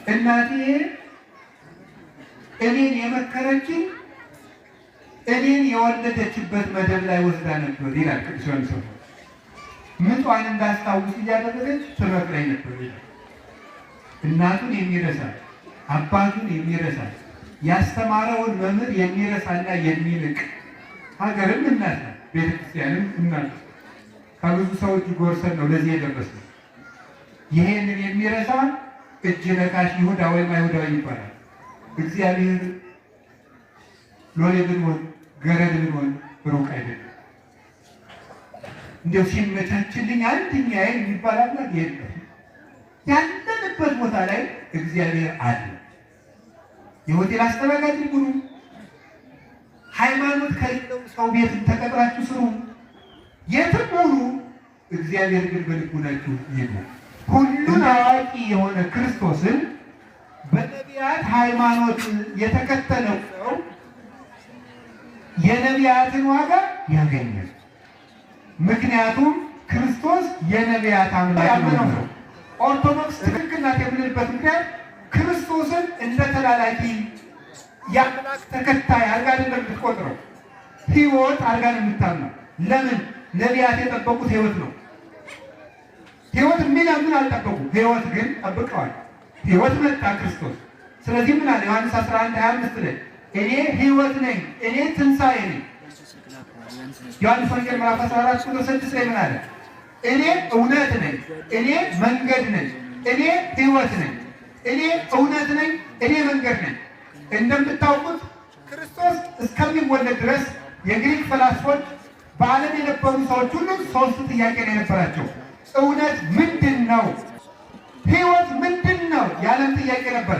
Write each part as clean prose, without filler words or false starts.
እናቴ እኔን የመከረችኝ እኔን የወለደችበት መደብ ላይ ወስዳ ነበር ይላል ቅዱስ ዮሐንስ። ምጧን እንዳስታውስ እያደረገች ትመክረኝ ነበር ይላል። እናቱን የሚረሳ አባቱን የሚረሳ ያስተማረውን መምህር የሚረሳና የሚንቅ ሀገርም እናት ቤተክርስቲያንም እናት ከብዙ ሰዎች ጎርሰን ነው ለዚህ የደረስነው። ይሄንን የሚረሳ እጅ ነካሽ ይሁዳ ወይም አይሁዳዊ ይባላል። እግዚአብሔር ሎሌ ብንሆን ገረድ ብንሆን ሩቅ አይደለም። እንዲያው ሲመቻችልኝ አንድኛዬ የሚባል አምላክ የለም። ያለንበት ቦታ ላይ እግዚአብሔር አለ። የሆቴል አስተናጋጅ ሁኑ፣ ሃይማኖት ከሌለው ሰው ቤት ተቀጥራችሁ ስሩ፣ የትም ሁኑ፣ እግዚአብሔር ግን በልቡናችሁ ይኑር። ሁሉን አዋቂ የሆነ ክርስቶስን በነቢያት ሃይማኖት የተከተለው ሰው የነቢያትን ዋጋ ያገኛል። ምክንያቱም ክርስቶስ የነቢያት አምላክ ነው። ኦርቶዶክስ ትክክል ናት የምንልበት ምክንያት ክርስቶስን እንደ ተላላኪ የአምላክ ተከታይ አድርጋ አይደለም የምትቆጥረው፣ ሕይወት አድርጋ ነው የምታምነው። ለምን? ነቢያት የጠበቁት ሕይወት ነው። ሕይወት ምን አልጠበቁም፣ ሕይወት ግን ጠብቀዋል። ሕይወት መጣ ክርስቶስ። ስለዚህ ምን አለ ዮሐንስ 11:25 ላይ እኔ ሕይወት ነኝ፣ እኔ ትንሣኤ ነኝ። ዮሐንስ ወንጌል ምዕራፍ 14:6 ላይ ምን አለ? እኔ እውነት ነኝ፣ እኔ መንገድ ነኝ፣ እኔ ሕይወት ነኝ፣ እኔ እውነት ነኝ፣ እኔ መንገድ ነኝ። እንደምታውቁት ክርስቶስ እስከሚወለድ ድረስ የግሪክ ፈላስፎች በዓለም የነበሩ ሰዎች ሁሉ ሶስት ጥያቄ ነው የነበራቸው። እውነት ምንድን ነው? ሕይወት ምንድን ነው? የዓለም ጥያቄ ነበረ።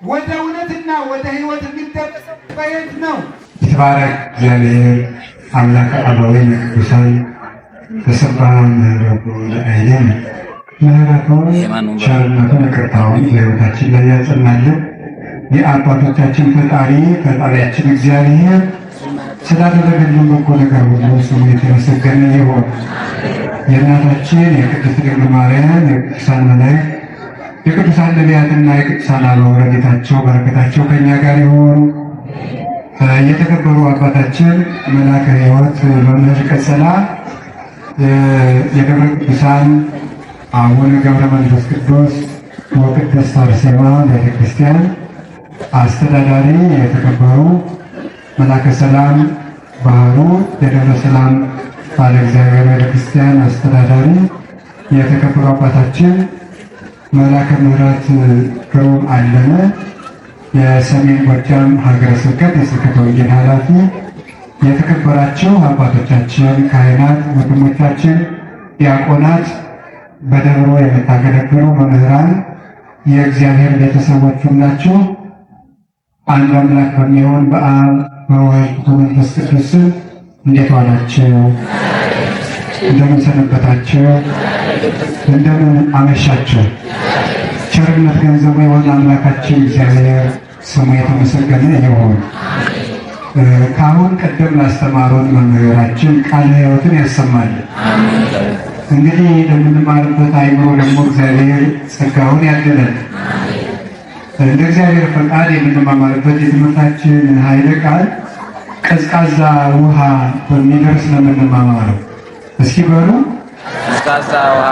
ወደ እውነትና ወደ ሕይወት የሚደረሰው በየት ነው? ይትባረክ እግዚአብሔር አምላከ አበዊነ ቅዱሳን ተሰብሐ ምሕረቱ ለአይሌነ ምሕረቱን ቸርነቱን ይቅርታውን በሕይወታችን ላይ ያጸናልን። የአባቶቻችን ፈጣሪያችን እግዚአብሔር ስላደረገልን በጎ ነገር ሁሉ ስሙ የተመሰገነ ይሁን። የእናታችን የቅድስት ድንግል ማርያም የቅዱሳን መላእክት የቅዱሳን ነቢያትና የቅዱሳን አበው ረድኤታቸው በረከታቸው ከእኛ ጋር ይሁን። የተከበሩ አባታችን መልአከ ሕይወት መምህር ቀጸላ የደብረ ቅዱሳን አቡነ ገብረ መንፈስ ቅዱስ ወቅድስት አርሴማ ቤተክርስቲያን አስተዳዳሪ፣ የተከበሩ መልአከ ሰላም ባህሩ የደብረ ሰላም ባለ እግዚአብሔር ቤተክርስቲያን አስተዳዳሪ፣ የተከበሩ አባታችን መልአከ ምሕረት ግሩም አለነ የሰሜን ጎጃም ሀገረ ስብከት የስብከተ ወንጌል ኃላፊ፣ የተከበራችሁ አባቶቻችን ካህናት፣ ወንድሞቻችን ዲያቆናት፣ በደብሮ የምታገለግሉ መምህራን፣ የእግዚአብሔር ቤተሰቦች ሁላችሁ አንድ አምላክ በሚሆን በአብ በወልድ በመንፈስ ቅዱስ እንዴት ዋላችሁ? እንደምን ሰነበታችሁ? እንደምን አመሻችሁ? ቸርነት ገንዘቡ የሆነ አምላካችን እግዚአብሔር ስሙ የተመሰገነ ይሁን። ከአሁን ቀደም ላስተማሩን መምህራችን ቃለ ሕይወትን ያሰማል። እንግዲህ ለምንማርበት አይምሮ ደግሞ እግዚአብሔር ጸጋውን ያድለን። እንደ እግዚአብሔር ፈቃድ የምንማማርበት የትምህርታችን ኃይለ ቃል ቀዝቃዛ ውሃ በሚል ርዕስ ነው የምንማማረው። እስኪ በሉ ቀዝቃዛ ውሃ።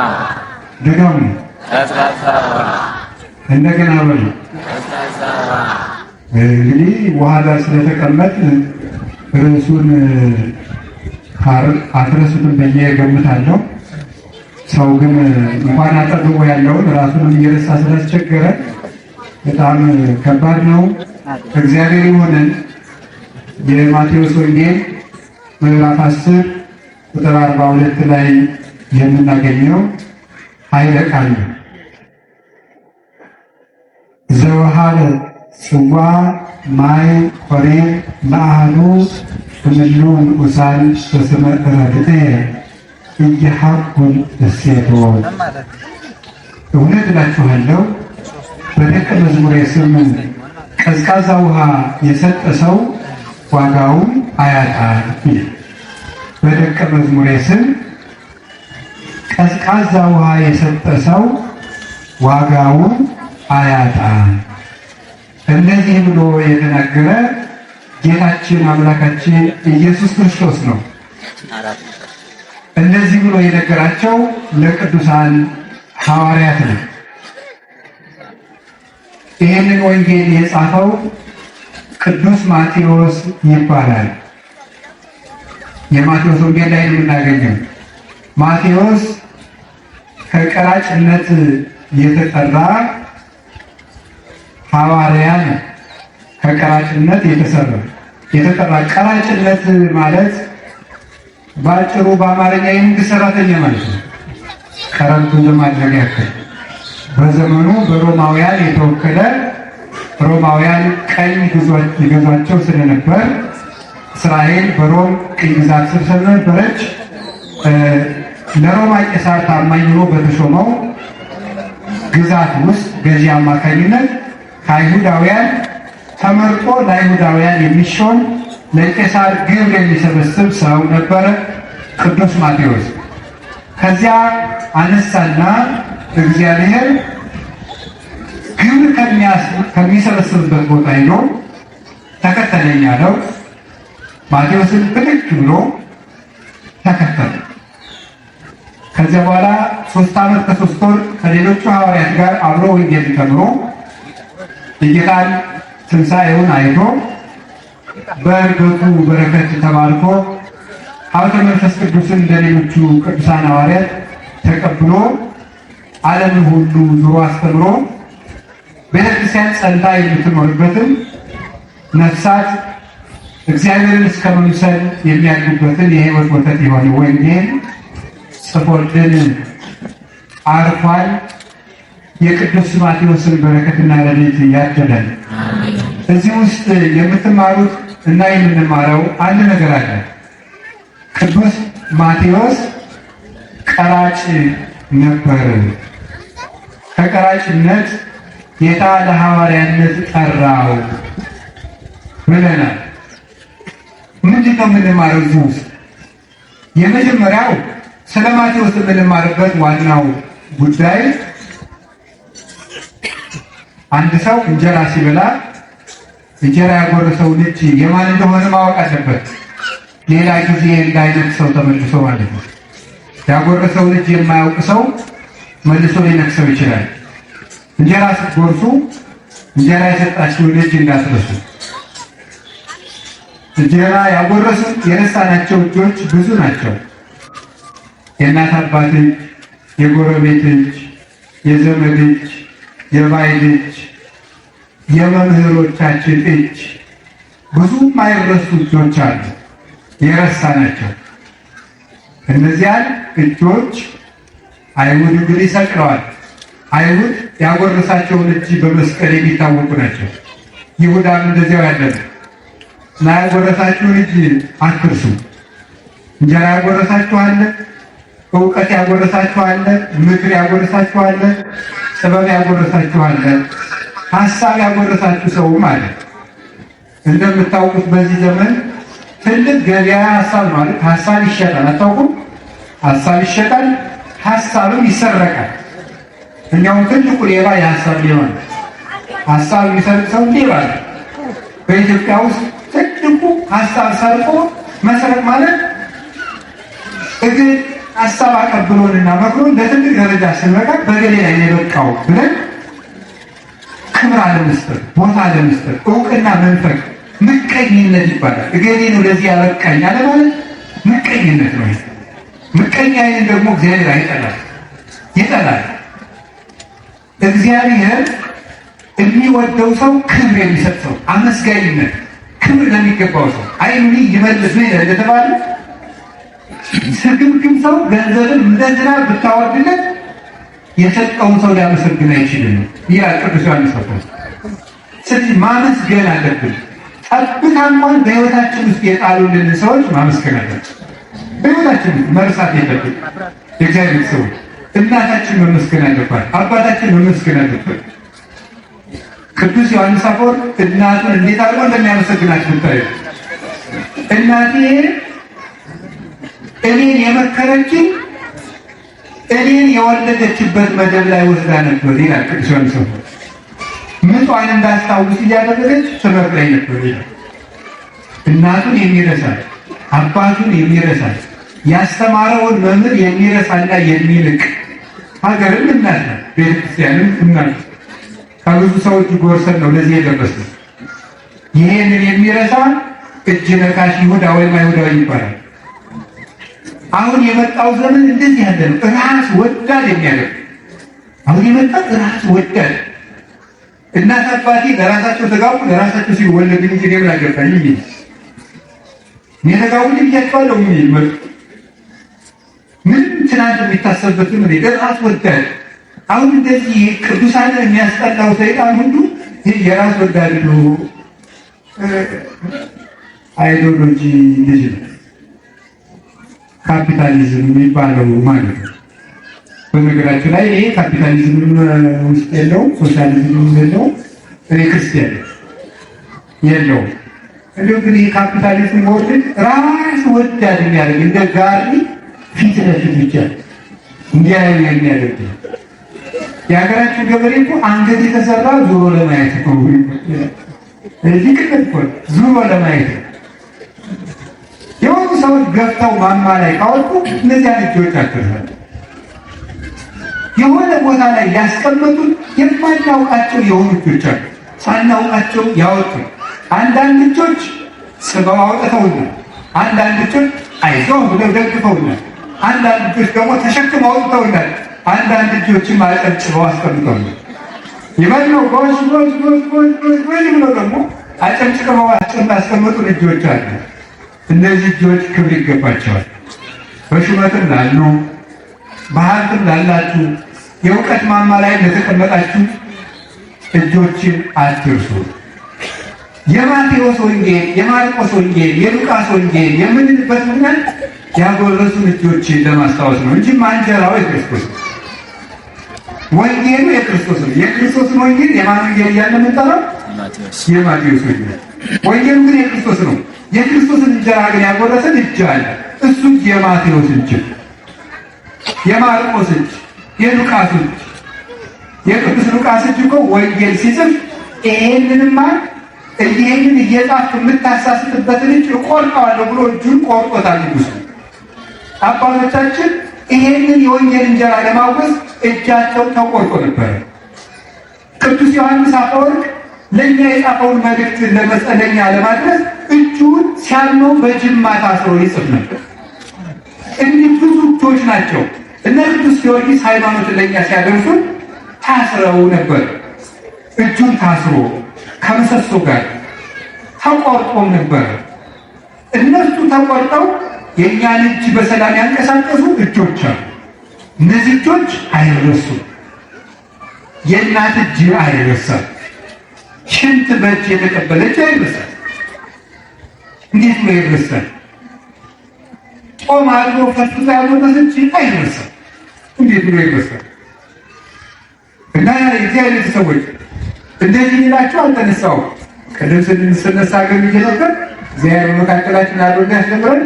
ድገሙ፣ ቀዝቃዛ ውሃ። እንደገና በሉ ቀዝቃዛ ውሃ። እንግዲህ ውሃ ላይ ስለተቀመጥ ርዕሱን አድረሱንም ብዬ ገምታለሁ። ሰው ግን እንኳን አጠግቦ ያለውን ራሱንም እየረሳ ስላስቸገረ በጣም ከባድ ነው። እግዚአብሔር ይሁንን። የማቴዎስ ወንጌል ምዕራፍ 10 ቁጥር 42 ላይ የምናገኘው ኃይለ ቃል ነው። ዘወሃለ ጽዋ ማይ ቆሬ ለአህሉ እምሉ ንዑሳን በስመ ረድኤ እየሐኩል እሴቶ። እውነት እላችኋለሁ በደቀ መዝሙሬ ስም ቀዝቃዛ ውሃ የሰጠ ሰው ዋጋውን አያጣም ይላል። በደቀ መዝሙሬ ስም ቀዝቃዛ ውሃ የሰጠ ሰው ዋጋውን አያጣም። እንደዚህ ብሎ የተናገረ ጌታችን አምላካችን ኢየሱስ ክርስቶስ ነው። እንደዚህ ብሎ የነገራቸው ለቅዱሳን ሐዋርያት ነው። ይህንን ወንጌል የጻፈው ቅዱስ ማቴዎስ ይባላል። የማቴዎስ ወንጌል ላይ የምናገኘው ማቴዎስ ከቀራጭነት የተጠራ ሐዋርያ ነው። ከቀራጭነት የተጠራ ቀራጭነት ማለት ባጭሩ በአማርኛ የመንግስት ሰራተኛ ማለት ነው። ቀረጡን ለማድረግ ያክል በዘመኑ በሮማውያን የተወከለ ሮማውያን ቀኝ ይገዟቸው ስለነበር እስራኤል በሮም ቅኝ ግዛት ስር ስለነበረች ለሮማ ቄሳር ታማኝ ሆኖ በተሾመው ግዛት ውስጥ ገዢ አማካኝነት ከአይሁዳውያን ተመርጦ ለአይሁዳውያን የሚሾም ለቄሳር ግብር የሚሰበስብ ሰው ነበረ ቅዱስ ማቴዎስ። ከዚያ አነሳና እግዚአብሔር ግብር ከሚሰበስብበት ቦታ ሄዶ ተከተለኝ አለው። ማቴዎስን ብድግ ብሎ ተከተለ። ከዚያ በኋላ 3 ዓመት ከ3 ወር ከሌሎቹ ሐዋርያት ጋር አብሮ ወንጌል ተምሮ የጌታን ትንሣኤውን አይቶ በእርገቱ በረከት ተባርኮ ሀብተ መንፈስ ቅዱስን እንደሌሎቹ ቅዱሳን ሐዋርያት ተቀብሎ ዓለምን ሁሉ ዙሮ አስተምሮ ቤተክርስቲያን ጸንታ የምትኖርበትን ነፍሳት እግዚአብሔርን እስከ መምሰል የሚያድጉበትን የሕይወት ወተት የሆነ ወንጌል ጽፎልን አርፏል። የቅዱስ ማቴዎስን በረከትና ረድኤት ያድለን። እዚህ ውስጥ የምትማሩት እና የምንማረው አንድ ነገር አለ። ቅዱስ ማቴዎስ ቀራጭ ነበር። ከቀራጭነት ጌታ ለሐዋርያነት ጠራው ብለናል። ምንድን ነው የምንማረው እዚህ ውስጥ? የመጀመሪያው ስለ ማቴዎስ የምንማርበት ዋናው ጉዳይ አንድ ሰው እንጀራ ሲበላ እንጀራ ያጎረሰው ልጅ የማን እንደሆነ ማወቅ አለበት። ሌላ ጊዜ እንዳይነክሰው ተመልሶ ማለት ነው። ያጎረሰው ልጅ የማያውቅ ሰው መልሶ ሊነክሰው ይችላል። እንጀራ ስትጎርሱ እንጀራ የሰጣችሁ ልጅ እንዳትረሱ። እንጀራ ያጎረሱ የረሳናቸው ልጆች ብዙ ናቸው። የእናት አባት ልጅ፣ የጎረቤት ልጅ፣ የዘመድ ልጅ፣ የባይ ልጅ፣ የመምህሮቻችን ልጅ፣ ብዙ የማይረሱ ልጆች አሉ የረሳናቸው። እነዚያን እጆች አይሁድ እንግዲህ ሰቅለዋል። አይሁድ ያጎረሳቸውን እጅ በመስቀል የሚታወቁ ናቸው። ይሁዳም እንደዚያው ያደረገ እና ያጎረሳችሁን እጅ አትርሱ። እንጀራ ያጎረሳችኋል፣ እውቀት ያጎረሳችኋል፣ ምክር ያጎረሳችኋል፣ ጥበብ ያጎረሳችኋል፣ ሀሳብ ያጎረሳችሁ ሰው ማለት። እንደምታውቁት በዚህ ዘመን ትልቅ ገበያ ሀሳብ ማለት ሀሳብ ይሸጣል። አታውቁም? ሀሳብ ይሸጣል፣ ሀሳብም ይሰረቃል። እኛውም ትልቁ ሌባ የሀሳብ ሊሆን ሀሳብ የሚሰርቅ ሰው ሌባ ነው። በኢትዮጵያ ውስጥ ትልቁ ሀሳብ ሰርቆ መስረቅ ማለት እግር ሀሳብ አቀብሎንና መክሮን ለትልቅ ደረጃ ስንበቃ በገሌ ላይ የበቃው ብለን ክብር አለመስጠት፣ ቦታ አለመስጠት፣ እውቅና መንፈቅ ምቀኝነት ይባላል። እገሌ ነው ለዚህ ያበቃኝ አለ ማለት ምቀኝነት ነው። ምቀኛዬን ደግሞ እግዚአብሔር አይጠላል፣ ይጠላል። እግዚአብሔር የሚወደው ሰው ክብር የሚሰጥ ሰው፣ አመስጋኝነት፣ ክብር ለሚገባው ሰው አይኑኒ ይመልስ ነው እንደተባለ ስግብግብ ሰው ገንዘብን እንደ ዝናብ ብታወርድለት የሰጠውን ሰው ሊያመሰግን አይችልም ይላል ቅዱስ ዮሐንስ አፈወርቅ። ስለዚህ ማመስገን አለብን። ጠብታ እንኳን በሕይወታችን ውስጥ የጣሉልን ሰዎች ማመስገን አለብን። በሕይወታችን መርሳት የለብን። የእግዚአብሔር ሰው እናታችን መመስገን አለባት፣ አባታችን መመስገን አለበት። ቅዱስ ዮሐንስ አፈወርቅ እናቱን እንዴት አድርጎ እንደሚያመሰግናት ብታዩ፣ እናቴ እኔን የመከረችኝ እኔን የወለደችበት መደብ ላይ ወስዳ ነበር ይላል ቅዱስ ዮሐንስ አፈወርቅ። ምጧን እንዳስታውስ እያደረገች ትምህርት ላይ ነበር። እናቱን የሚረሳ አባቱን የሚረሳ ያስተማረውን መምህር የሚረሳና የሚልቅ ሀገርን እናት ነው። ቤተክርስቲያንን እናት ከብዙ ሰዎች ጎርሰን ነው ለዚህ የደረስነው። ይሄንን የሚረሳ እጅ ነካሽ ይሁዳ ወይም አይሁዳዊ ይባላል። አሁን የመጣው ዘመን እንደዚህ ያለ ነው። ራስ ወዳድ የሚያደርግ አሁን የመጣው ራስ ወዳድ እናት አባቴ ለራሳቸው ተጋቡ ለራሳቸው ሲወለድ እንጂ ምን አገባኝ የሚል ተጋቡ ልያቸዋለሁ የሚል ምን ትናንት የሚታሰብበት ምን ራስ ወዳድ። አሁን እንደዚህ ቅዱሳን የሚያስጠላው ሰይጣን ሁሉ ይህ የራስ ወዳድ ነው። አይዲዮሎጂ ልጅ ነው። ካፒታሊዝም የሚባለው ማለት ነው። በነገራችን ላይ ይሄ ካፒታሊዝም ውስጥ የለውም፣ ሶሻሊዝም የለውም፣ እኔ ክርስቲያን የለውም። እንዲሁ ግን ይሄ ካፒታሊዝም ወርድ ራስ ወዳድ የሚያደርግ እንደ ጋሪ ፊት ለፊት ብቻ እንዲያ የሚያደርግ የሀገራችን ገበሬ እኮ አንገት የተሰራ ዞሮ ለማየት ነው። እዚህ ቅጥል እኮ ዞሮ ለማየት ነው። የሆኑ ሰዎች ገብተው ማማ ላይ ካወጡ እነዚያ ልጆች አትርፋል የሆነ ቦታ ላይ ያስቀመጡት የማናውቃቸው የሆኑ ልጆች አሉ። ሳናውቃቸው ያወጡ አንዳንድ ልጆች ስበው አውጥተውናል። አንዳንድ ልጆች አይዞህ ብለው ደግፈውናል። አንዳንድ ልጆች ደግሞ ተሸክመው አውጥተውናል። አንዳንድ ልጆችም አጨብጭበው አስቀምጠውናል። ይበለው ጎሽ ጎሽ ጎሽ ጎሽ ጎሽ ብለው ደግሞ አጨብጭበው ያስቀመጡ ልጆች አሉ። እነዚህ ልጆች ክብር ይገባቸዋል። በሹመትም ላሉ በሀብትም ላላችሁ የእውቀት ማማ ላይ ለተቀመጣችሁ እጆችን አትርሱ። የማቴዎስ ወንጌል፣ የማርቆስ ወንጌል፣ የሉቃስ ወንጌል የምንልበት ምክንያት ያጎረሱን እጆችን ለማስታወስ ነው እንጂ ማንጀራው የክርስቶስ ነው። ወንጌሉ የክርስቶስ ነው። የክርስቶስን ወንጌል የማን ወንጌል እያልን የምንጠራው? የማቴዎስ ወንጌል። ወንጌሉ ግን የክርስቶስ ነው። የክርስቶስን እንጀራ ግን ያጎረሰን እጅ አለ። እሱ የማቴዎስ እጅ፣ የማርቆስ እጅ፣ የሉቃስ እጅ። የቅዱስ ሉቃስ እጅ እኮ ወንጌል ሲጽፍ ይሄንንማ ይሄንን እየጻፍክ የምታሳስትበትን እጅ እቆርጠዋለሁ ብሎ እጁን ቆርጦታል ንጉሡ። አባቶቻችን ይሄንን የወንጌል እንጀራ ለማወስ እጃቸው ተቆርጦ ነበረ። ቅዱስ ዮሐንስ አፈወርቅ ለእኛ የጻፈውን መልእክት ለመጸለኛ ለማድረስ እጁን ሲያምነው በጅማት አስሮ ይጽፍ ነበር። እንዲህ ብዙ እጆች ናቸው። እነ ቅዱስ ጊዮርጊስ ሃይማኖትን ለእኛ ሲያደርሱን ታስረው ነበር። እጁን ታስሮ ከምሰሶ ጋር ተቆርጦም ነበር። እነሱ ተቆርጠው የእኛን እጅ በሰላም ያንቀሳቀሱ እጆች አሉ። እነዚህ እጆች አይረሱም። የእናት እጅ አይረሳም። ሽንት በእጅ የተቀበለች አይረሳም። እንዴት ነው ይረሳል? ጾም አድሮ ፈትታ ያጎረሰች አይረሳም። እንዴት ነው ይረሳል? እና የእግዚአብሔር ሰዎች እንደዚህ ይላችሁ አልተነሳውም። ቅድም ስንነሳ ግን ነበር እግዚአብሔር በመካከላችን አድርጎ ያስተምረን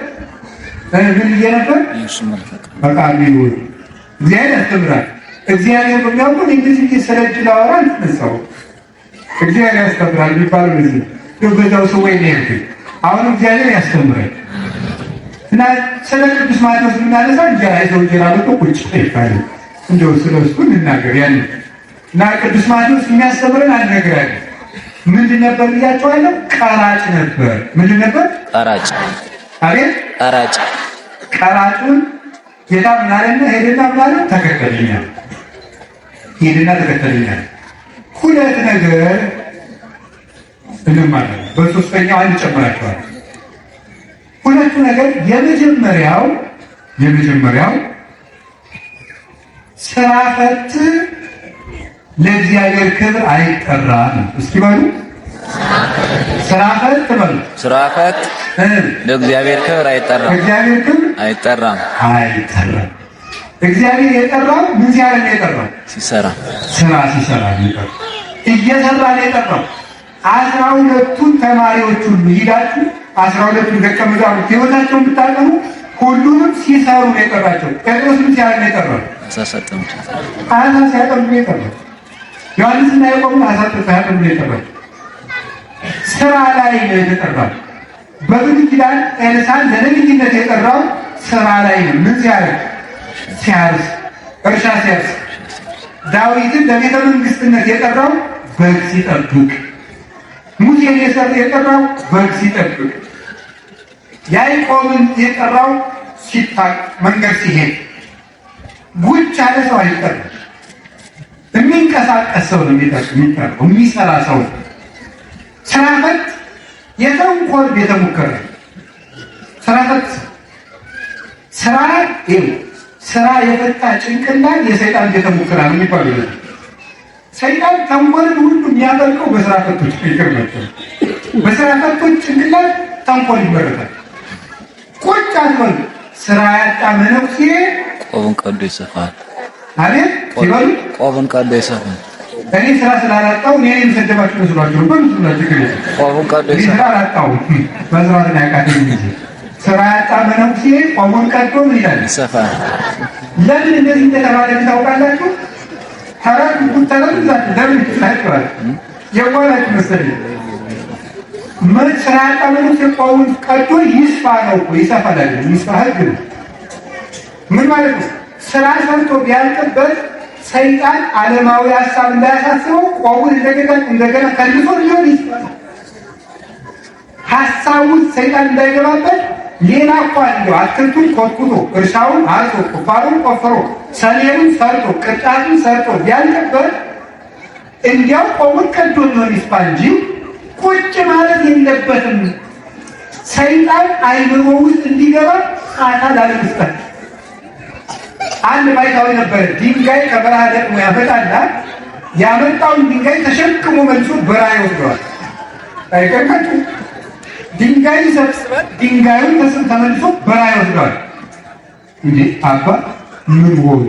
ምን ብዬ ነበር? በቃል ይሁን እግዚአብሔር ያስተምራል። እግዚአብሔር በሚያውቁን እንግዲህ ስለጅ ላወራ አልተነሳውም። እግዚአብሔር ያስተምራል የሚባለው ለዚህ ነው። በዛው ሰው ወይ ነው አሁን እግዚአብሔር ያስተምራል። እና ስለ ቅዱስ ማቴዎስ ብናነሳ እንጀራ ይዘው እንጀራ መጥቶ ቁጭ ይባላል። እንደው ስለሱ እንናገር ያን እና ቅዱስ ማቴዎስ የሚያስተምረን አንድ ነገር አለ። ምንድን ነበር ብያቸዋለሁ? ቀራጭ ነበር። ምንድን ነበር? ቀራጭ። አቤት ቀራጭ። ቀራጩን ጌታ ምን አለና ሄደና ምን አለ? ተከተለኛል። ሄደና ተከተለኛል። ሁለት ነገር እንማለን። በሶስተኛው አንድ ጨምራቸዋል። ሁለቱ ነገር የመጀመሪያው ስራ ፈት ለእግዚአብሔር ክብር አይጠራም። እስኪ በሉ ስራ ፈት በሉ። ስራ ፈት ለእግዚአብሔር ክብር አይጠራም። እግዚአብሔር ክብር አይጠራም። እግዚአብሔር የጠራው ምን ሲያደርግ ነው የጠራው? ሲሰራ። ስራ ሲሰራ ነው የጠራው። እየሰራ ነው የጠራው። 12ቱን ተማሪዎች ሁሉ ሂዳችሁ 12ቱን ደቀ መዛሙርት ሕይወታቸውን ብታጠኑ ሁሉንም ሲሰሩ ነው የጠራቸው። ጴጥሮስ ምን ሲያደርግ ነው የጠራው? አሳ ሲያጠምዱ ነው የጠራው። ዮሐንስና ያዕቆብን አሳጥተህ ተብሎ የጠራው ስራ ላይ ነው የተጠራው። በብሉይ ኪዳን ኤልሳዕ ለነቢይነት የጠራው ስራ ላይ ነው። ምን ሲያደርግ? ሲያርስ፣ እርሻ ሲያርስ። ዳዊትን ለቤተ መንግስትነት የጠራው በግ ሲጠብቅ፣ ሙሴን የጠራው በግ ሲጠብቅ፣ ያዕቆብን የጠራው ሲታቅ መንገድ ሲሄድ። ጉጭ ያለ ሰው አይጠራም። የሚንቀሳቀስ ሰው ነው የሚጠራው፣ የሚሰራ ሰው። ስራ ፈት የተንኮል ቤተ ሙከራ ስራ ፈት ስራ የፈታ ጭንቅላት የሰይጣን ቤተ ሙከራ ነው የሚባለው። ሰይጣን ተንኮልን ሁሉ የሚያደርገው በስራ ፈቶች ይገርማቸው። በስራ ፈቶች ጭንቅላት ተንኮል ይመረታል። ቁጭ አትበሉ። ስራ ያጣ መነኩሴ ቆቡን ቀዶ ይሰፋል። አቤት ሲበሉ ቆቡን ቀዶ ይሰፋል። እኔ ስራ ስላላጣው እኔ የምሰደባችሁ መስሏችሁ ነው። በምስሉ ላይ ችግር የለም። ቆቡን ቀዶ ስራ ይሰፋል። አላጣው መስራት ነው ያቃተኝ እንጂ ስራ ያጣ መነኩሴ ቆቡን ቀዶ ምን ይላል? ይሰፋል። ለምን እንደዚህ እንደተባለ ታውቃላችሁ? ተረዱት። ለምን ይላችኋል? የቆላችሁ መሰለኝ። ስራ ያጣ መነኩሴ ቆቡን ቀዶ ይስፋ ነው እኮ ይሰፋል አይደል? ይስፋ ህግ ነው። ምን ማለት ነው? ስራ ሰርቶ ቢያልቅበት ሰይጣን ዓለማዊ ሀሳብ እንዳያሳስበው ቆቡን እንደገና ከልሶ ሊሆን ይችላል። ሀሳቡን ሰይጣን እንዳይገባበት ሌላ እንኳን እንደው አትክልቱን ኮትኩቶ እርሻውን አርሶ ቁፋሮን ቆፍሮ ሰሌኑን ሰርቶ ቅርጫቱን ሰርቶ ቢያልቅበት እንዲያው ቆቡን ቀዶ ሊሆን ይስፋ እንጂ ቁጭ ማለት የለበትም። ሰይጣን አይምሮ ውስጥ እንዲገባ ቃታ ላለመስጠት አንድ ባይታዊ ነበረ። ድንጋይ ከበረሃ ደግሞ ያመጣና ያመጣውን ድንጋይ ተሸክሞ መልሶ በረሃ ይወስደዋል። አይቀርማችሁ? ድንጋይ ሰብስበን ድንጋዩን ተመልሶ በረሃ ይወስደዋል። እንዴ አባ ምን ሆኖ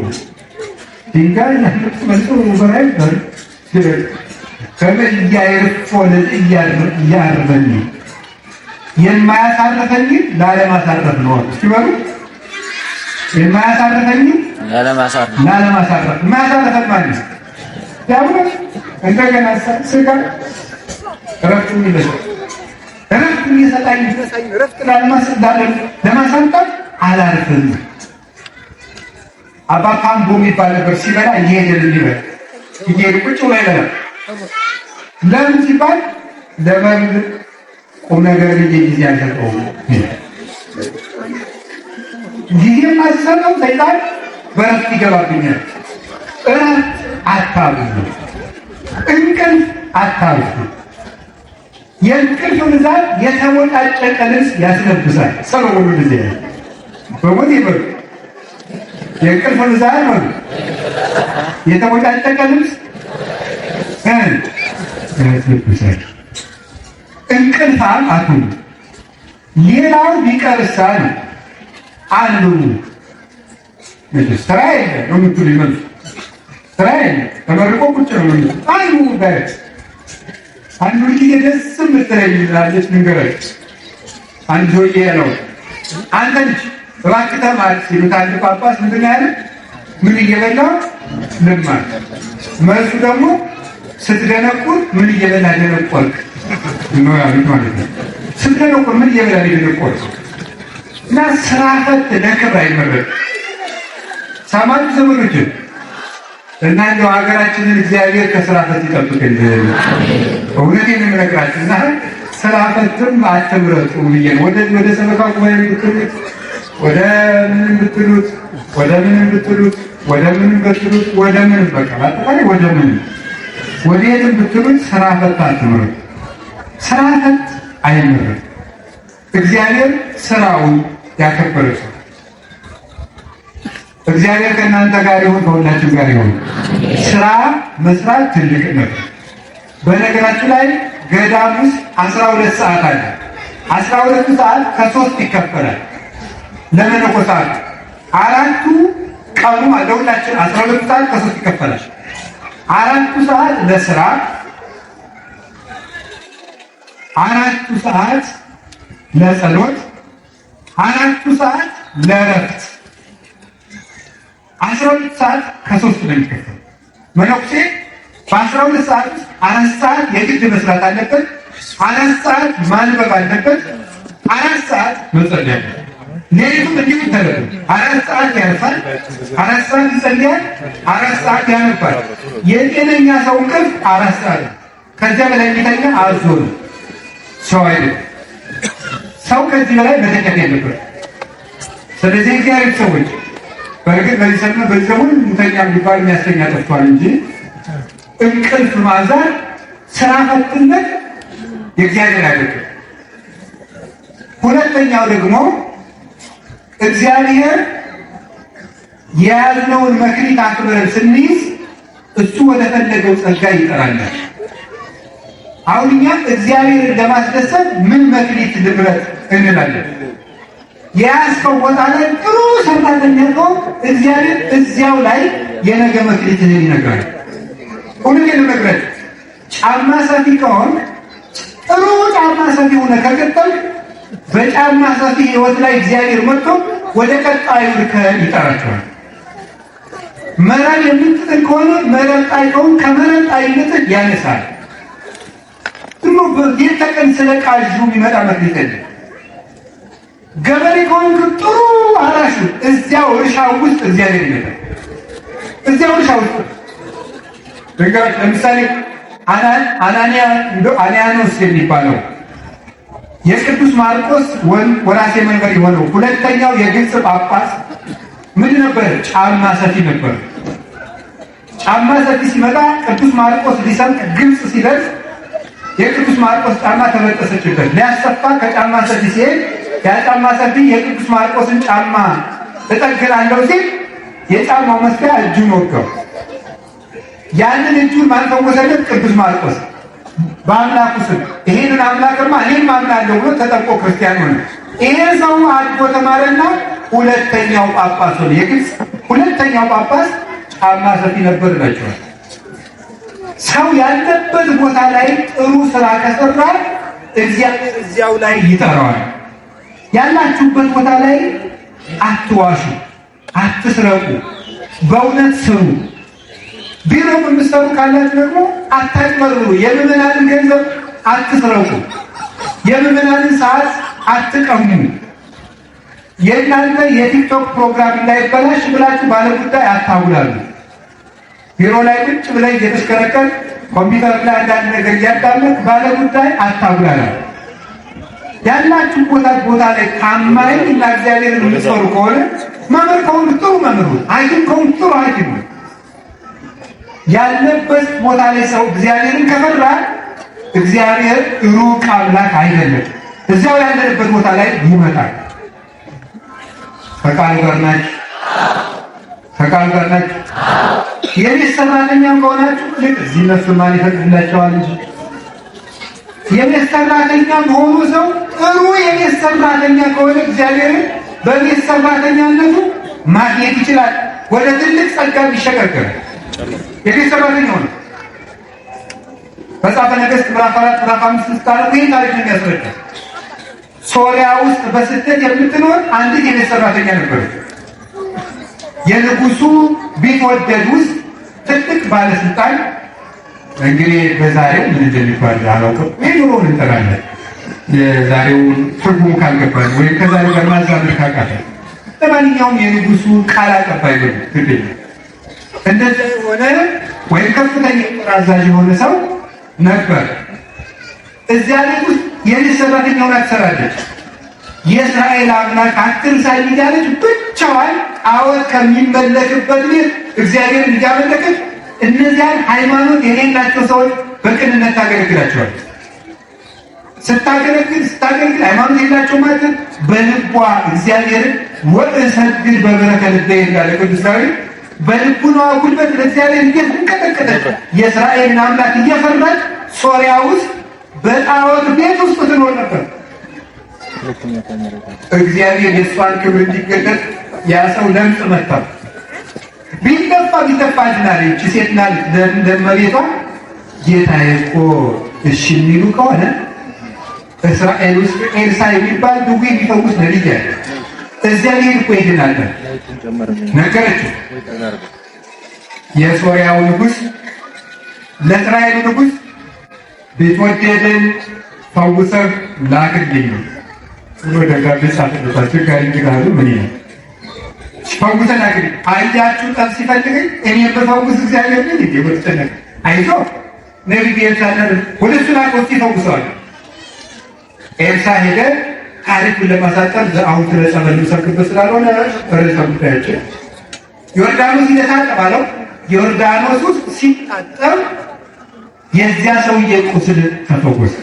ድንጋይ መልሶ በረሃ ይወስደዋል? ከመያየርፎን እያርበኝ የማያሳርፈኝ ላለማሳረፍ ነው ሲበሉ የማያሳርፈኝ ላለማሳረፍ የማያሳርፈኝ ማለት ነው። ያውስ እንደገና ስጋ እረፍት የሚለኝ እረፍት የሚሰጣኝ እረፍት ለማሳጣት አላርፍም። አባ ፓምቦ የሚባል ነበር። ሲበላ እየሄደ ሊበል እየሄደ ቁጭ ብሎ ይበላል። ለምን ሲባል ለመብል ቁም ነገር ጊዜ አልሰጠውም። ጊዜ ማሰጠው ሰይጣን በረፍት ይገባብኛል። እረፍት አታብዙ፣ እንቅልፍ አታብዙ። የእንቅልፍ ብዛት የተሞጫጨቀ ልብስ ያስለብሳል። ሰሎሞን ጊዜ በሞት ይበሉ የእንቅልፍ ብዛት ነው የተሞጫጨቀ ልብስ ያስለብሳል። እንቅልፋም አትሁኑ። ሌላው ቢቀርሳ ነው አንዱ ስራ የለ ነው የምትሉ ይመልሱ። ስራ የለ ተመርቆ ቁጭ ነው የምትሉ አንዱ ዳይሬክት አንዱ ጊዜ ደስ የምትለኝ ላለች ንገረች። አንድ ሰውዬ ያለው አንተ ልጅ እባክህ ተማር ሲሉት አንድ ጳጳስ ምንድን ነው ያለ? ምን እየበላሁ ልማር። መልሱ ደግሞ ስትደነቁር ምን እየበላ ደነቆርክ ነው ያሉት ማለት ነው። ስትደነቁር ምን እየበላ ደነቆርክ እና ስራ ፈት ለክብር አይመረጥም። ሰማችሁ ዘመዶች? እና እንደው ሀገራችንን እግዚአብሔር ከስራ ፈት ይጠብቅልን። እውነቴን የምነግራችሁ እና ስራ ፈትም አትምረጡ ብዬ ነው። ወደ ሰበካ ጉባኤ ብትሉት፣ ወደ ምንም ብትሉት፣ ወደ ምንም ብትሉት፣ ወደ ምንም ብትሉት፣ ወደ ምንም በቃ በአጠቃላይ ወደ ምንም ወደ የትም ብትሉት ስራ ፈት አትምረጡ። ስራ ፈት አይመረጥም። እግዚአብሔር ስራውን ያከበረ ሰው እግዚአብሔር ከእናንተ ጋር ይሁን፣ ከሁላችን ጋር ይሁን። ስራ መስራት ትልቅ ነው። በነገራችሁ ላይ ገዳም ውስጥ 12 ሰዓት አለ። 12 ሰዓት ከ3 ይከፈላል። ለመነኮሳት አራቱ ቀኑ ለሁላችን 12 ሰዓት ከ3 ይከፈላል። 4 ሰዓት ለስራ፣ 4 ሰዓት ለጸሎት፣ 4 ሰዓት ለእረፍት፣ 12 ሰዓት ከ3 ነው የሚከፈለው። መነኩሴ በ12 ሰዓት 4 ሰዓት የግድ መስራት አለበት። 4 ሰዓት ማንበብ አለበት። 4 ሰዓት መጸለይ አለበት። ሌሊቱም እንዲሁ ይተረዱ 4 ሰዓት ያርፋል፣ 4 ሰዓት ይጸልያል፣ 4 ሰዓት ያነባል። የጤነኛ ሰው እንቅልፍ 4 ሰዓት ከዚያ በላይ የሚተኛ አዞ ነው፣ ሰው አይደለም። ሰው ከዚህ በላይ መተኛት የለበት። ስለዚህ እግዚአብሔር ሰዎች በእርግጥ በዚህ ሰሞን በዚህ ዘመን ሙተኛ የሚባል የሚያስተኛ ጠፍቷል እንጂ እንቅልፍ ማዛር፣ ስራ ፈትነት የእግዚአብሔር አይደለም። ሁለተኛው ደግሞ እግዚአብሔር የያዝነውን መክሊት አክብረን ስንይዝ እሱ ወደ ፈለገው ጸጋ ይጠራናል። አሁን እኛ እግዚአብሔርን ለማስደሰት ምን መክሊት ልምረጥ እንላለን። የያዝከው ቦታ ላይ ጥሩ ሰራተኛ ነው፣ እግዚአብሔር እዚያው ላይ የነገ መክሊትህን ይነግራል። እውነቴን ልነግርህ፣ ጫማ ሰፊ ከሆን ጥሩ ጫማ ሰፊ ሆነ ከቀጠል በጫማ ሰፊ ህይወት ላይ እግዚአብሔር መጥቶ ወደ ቀጣዩ እርከን ይጠራቸዋል። መረብ የምትጥል ከሆነ መረብ ጣይቀውን ከመረብ ጣይነትህ ያነሳል። ሁሉ በጌት ተቀን ስለ ቃሉ የሚመጣ መክሊት የለም። ገበሬ ከሆንክ ጥሩ አራሹ እዚያው እርሻው ውስጥ እግዚአብሔር ይመጣል። እዚያው እርሻው ውስጥ ለምሳሌ አናንያኖስ የሚባለው የቅዱስ ማርቆስ ወራሴ መንበር የሆነው ሁለተኛው የግብፅ ጳጳስ ምን ነበር? ጫማ ሰፊ ነበር። ጫማ ሰፊ ሲመጣ ቅዱስ ማርቆስ ሊሰምጥ ግብፅ ሲደርስ የቅዱስ ማርቆስ ጫማ ተበጠሰችበት። ሊያሰፋ ከጫማ ሰፊ ሲሄድ ያ ጫማ ሰፊ የቅዱስ ማርቆስን ጫማ እጠግናለሁ ሲል የጫማው መስፊያ እጁን ወጋው። ያንን እጁን ማን ፈወሰለት? ቅዱስ ማርቆስ በአምላኩ ስም ይሄንን አምላክማ እኔም አምናለሁ ብሎ ተጠቆ ክርስቲያን ሆነ። ይሄ ሰው አድጎ ተማረና ሁለተኛው ጳጳስ ሆነ። የግብፅ ሁለተኛው ጳጳስ ጫማ ሰፊ ነበር እላቸዋል። ሰው ያለበት ቦታ ላይ ጥሩ ስራ ከሰራ እግዚአብሔር እዚያው ላይ ይጠራዋል። ያላችሁበት ቦታ ላይ አትዋሹ፣ አትስረቁ፣ በእውነት ስሩ። ቢሮ የምትሰሩ ካላችሁ ደግሞ አታጭበርብሩ። የምዕመናንን ገንዘብ አትስረቁ። የምዕመናንን ሰዓት አትቀሙ። የእናንተ የቲክቶክ ፕሮግራም እንዳይበላሽ ብላችሁ ባለጉዳይ አታውላሉ። ቢሮ ላይ ቁጭ ብለህ እየተሽከረከር ኮምፒውተር ላይ አንዳንድ ነገር እያዳመጥ ባለጉዳይ አታውላሉ። ያላችሁ ቦታ ላይ ታማኝ እና እግዚአብሔርን የምትፈሩ ከሆነ መምህር ከሆኑ ጥሩ መምህሩ፣ ሐኪም ከሆኑ ጥሩ ሐኪም ነው። ያለበት ቦታ ላይ ሰው እግዚአብሔርን ከፈራ እግዚአብሔር ሩቅ አምላክ አይደለም። እዚያው ያለበት ቦታ ላይ ይመጣል። ከቃሉ ጋር ናችሁ? ከቃሉ ጋር ናችሁ? የቤት ሰራተኛም ከሆናችሁ ልክ እዚህ እነሱ ማን ይፈቅድላቸዋል እንጂ የቤት ሰራተኛ ሆኖ ሰው ጥሩ የቤት ሰራተኛ ከሆነ እግዚአብሔርን በቤት ሰራተኛነቱ ማግኘት ይችላል። ወደ ትልቅ ጸጋ ይሸጋገራል። የቤት ሰራተኛ ሆነ መጽሐፈ ነገሥት ምዕራፍ 4 ምዕራፍ 5 ስታነቡ ይህ ታሪክ ነው የሚያስረዳ። ሶሪያ ውስጥ በስደት የምትኖር አንዲት የቤት ሰራተኛ ነበረች። የንጉሱ ቢትወደድ ውስጥ ትልቅ ባለስልጣን፣ እንግዲህ በዛሬው ምን እንደሚባል አላውቅም፣ ኑሮውን እንጠራለን። የዛሬውን ትርጉም ካልገባን ወይም ከዛሬው ጋር ማዛመድ ካቃተን፣ ለማንኛውም የንጉሱ ቃል አቀባይ ነው ትልቅ እንደዚህ የሆነ ወይም ከፍተኛ የጦር አዛዥ የሆነ ሰው ነበር። እዚያ ቤት ውስጥ የቤት ሰራተኛ ሆና ትሰራለች። የእስራኤል አምላክ አትርሳኝ እያለች ብቻዋን ጣዖት ከሚመለክበት ቤት እግዚአብሔርን እያመለከች እነዚያን ሃይማኖት የሌላቸው ሰዎች በቅንነት ታገለግላቸዋለች። ስታገለግል ሃይማኖት የላቸው ማለት በልቧ እግዚአብሔርን ወእሰግድ በበረከ ልቤ እንዳለ ቅዱስ ዳዊት በልቡና ጉልበት ለእግዚአብሔር እየተንቀጠቀጠች የእስራኤልን አምላክ እየፈራች ሶሪያ ውስጥ በጣዖት ቤት ውስጥ ትኖር ነበር። እግዚአብሔር የእሷን ክብር እንዲገለጥ ያ ሰው ለምጽ መታው። ቢተፋ ድናለች ሴትና ለመቤቷ ጌታዬ እኮ እሺ የሚሉ ከሆነ እስራኤል ውስጥ ኤልሳ የሚባል ድውይ የሚፈውስ ነቢይ አለ። እዚያ ሊሄድ እኮ ይድናል ነገረችው። የሶሪያው ንጉሥ ለእስራኤል ንጉሥ ቢትወደድን ፈውሰህ ላክልኝ ብሎ ደብዳቤ ጻፈላቸው። ጋር ምን ይላል? ፈውሰህ ላክልኝ። አያችሁ ጠብ ሲፈልገኝ እኔ በፈውስ እግዚአብሔር ነኝ እንዴ? ወጥተነክ አይዞ ነቢይ ኤልሳዕ ወደ እሱ ላከው ሲፈውሰዋል። ኤልሳዕ ሄደ። ታሪኩን ለማሳጠር አሁን ስለጸበል ሰክበት ስላልሆነ ርዕሰ ጉዳያችን ዮርዳኖስ ይታጠብ አለው። ዮርዳኖስ ውስጥ ሲታጠብ የዚያ ሰውዬ ቁስል ተፈወሰ።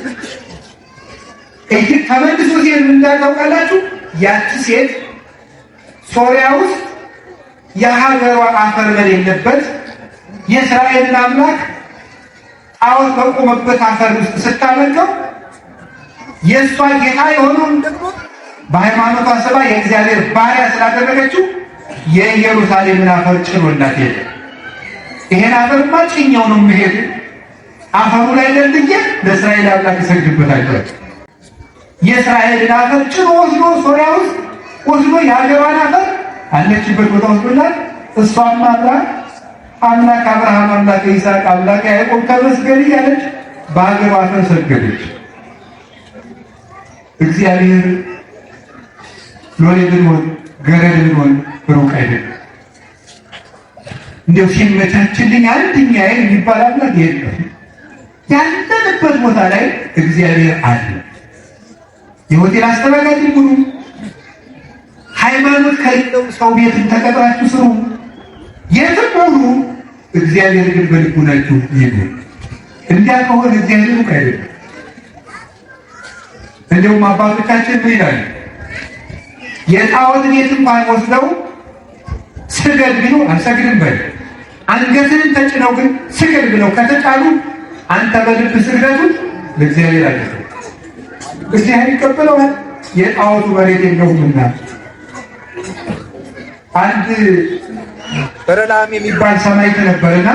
እጅግ ተመልሶ ሲሄድ እንዳታውቃላችሁ ያቺ ሴት ሶሪያ ውስጥ የሀገሯ አፈር በሌለበት የእስራኤልን አምላክ ጣዖት በቆመበት አፈር ውስጥ ስታመልከው የእሷ ጌታ የሆነውን ደግሞ በሃይማኖቷ ስባ የእግዚአብሔር ባሪያ ስላደረገችው የኢየሩሳሌምን አፈር ጭኖላት ሄደ። ይሄን አፈርማ ጭኛው ነው የምሄድ አፈሩ ላይ ለልዬ ለእስራኤል አምላክ እሰግድበታለሁ። የእስራኤልን አፈር ጭኖ ወስዶ ሶሪያ ውስጥ ወስዶ የሀገሯን አፈር አለችበት ቦታ ወስዶላት እሷም አምላክ አብርሃም፣ አምላክ ይስሐቅ፣ አምላክ ያዕቆብ ተመስገን እያለች በሀገሯ አፈር ሰገደች። እግዚአብሔር ሎሌ ብንሆን ገረድ ብንሆን ሩቅ አይደለም። እንዲያው ሲመቻችልኝ አንድኛዬ የሚባል አምላክ የለም። ያለንበት ቦታ ላይ እግዚአብሔር አለ። የሆቴል አስተናጋጅ ሁኑ፣ ሃይማኖት ከሌለው ሰው ቤትን ተቀጥራችሁ ስሩ፣ የትም ሁኑ፣ እግዚአብሔር ግን በልቡናችሁ ይኑር። እንዲያ ከሆነ እግዚአብሔር ሩቅ አይደለም። እንደውም አባቶቻችን ምን ይላሉ? የጣዖት ቤት እንኳን ወስደው ስገድ ቢሉ አልሰግድም በል፣ አንገትህን ተጭነው ግን ስገድ ብለው ከተጫሉ አንተ በልብ ስግደቱን ለእግዚአብሔር አለ እግዚአብሔር ይቀበለዋል። የጣዖቱ መሬት የለውምና አንድ በረላም የሚባል ሰማዕት ነበርና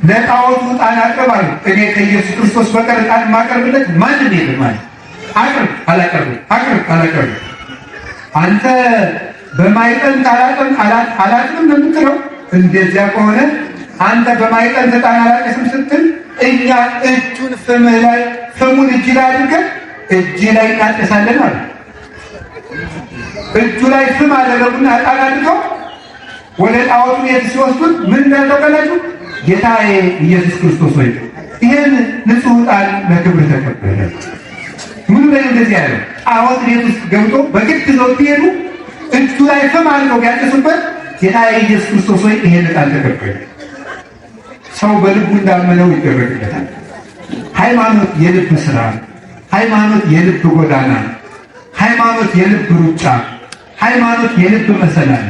ለጣዖቱ ዕጣን አቅርብ አሉ። እኔ ከኢየሱስ ክርስቶስ በቀር ዕጣን የማቀርብለት ማንም የለም ማለት አቅርብ አላቀርብ አንተ በማይጠንት አላጥንም የምትለው እንደዚያ ከሆነ አንተ በማይጠንት ዕጣን አላቀስም ስትል እኛ እጁን ፍሙን እጅ ላይ አድርገን እጅ ላይ እናጨሳለን አለ። እጁ ላይ ፍም አደረጉና ዕጣን አድርገው ወደ ጣዖቱ ቤት ሲወስዱት ምን እንዳደረገላችሁ? ጌታዬ ኢየሱስ ክርስቶስ ሆይ ይሄን ንጹሕ ዕጣን ለክብር ተቀበለ። ምን ላይ እንደዚህ ያለው ጣዖት ቤት ውስጥ ገብቶ በግድ ነው ቢሄዱ እጁ ላይ ፍም አድርገው ቢያጨሱበት ጌታዬ ኢየሱስ ክርስቶስ ሆይ ይሄን ዕጣን ተቀበለ። ሰው በልቡ እንዳመነው ይደረግለታል። ሃይማኖት የልብ ስራ፣ ሃይማኖት የልብ ጎዳና፣ ሃይማኖት የልብ ሩጫ፣ ሃይማኖት የልብ መሰላል፣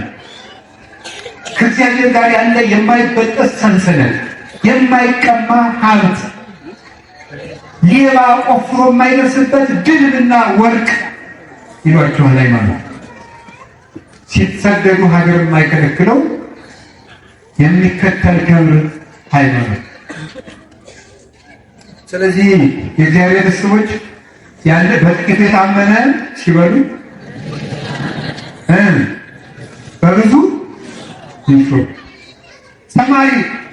ከእግዚአብሔር ጋር ያለ የማይበጠስ ሰንሰለት፣ የማይቀማ ሀብት፣ ሌባ ቆፍሮ የማይደርስበት ድልና ወርቅ ይሏቸዋል። ሃይማኖት ሲሰደዱ ሀገር የማይከለክለው የሚከተል ክብር ሃይማኖት። ስለዚህ የእግዚአብሔር ሰዎች ያለ በጥቂት የታመነ ሲበሉ በብዙ ይፍሩ።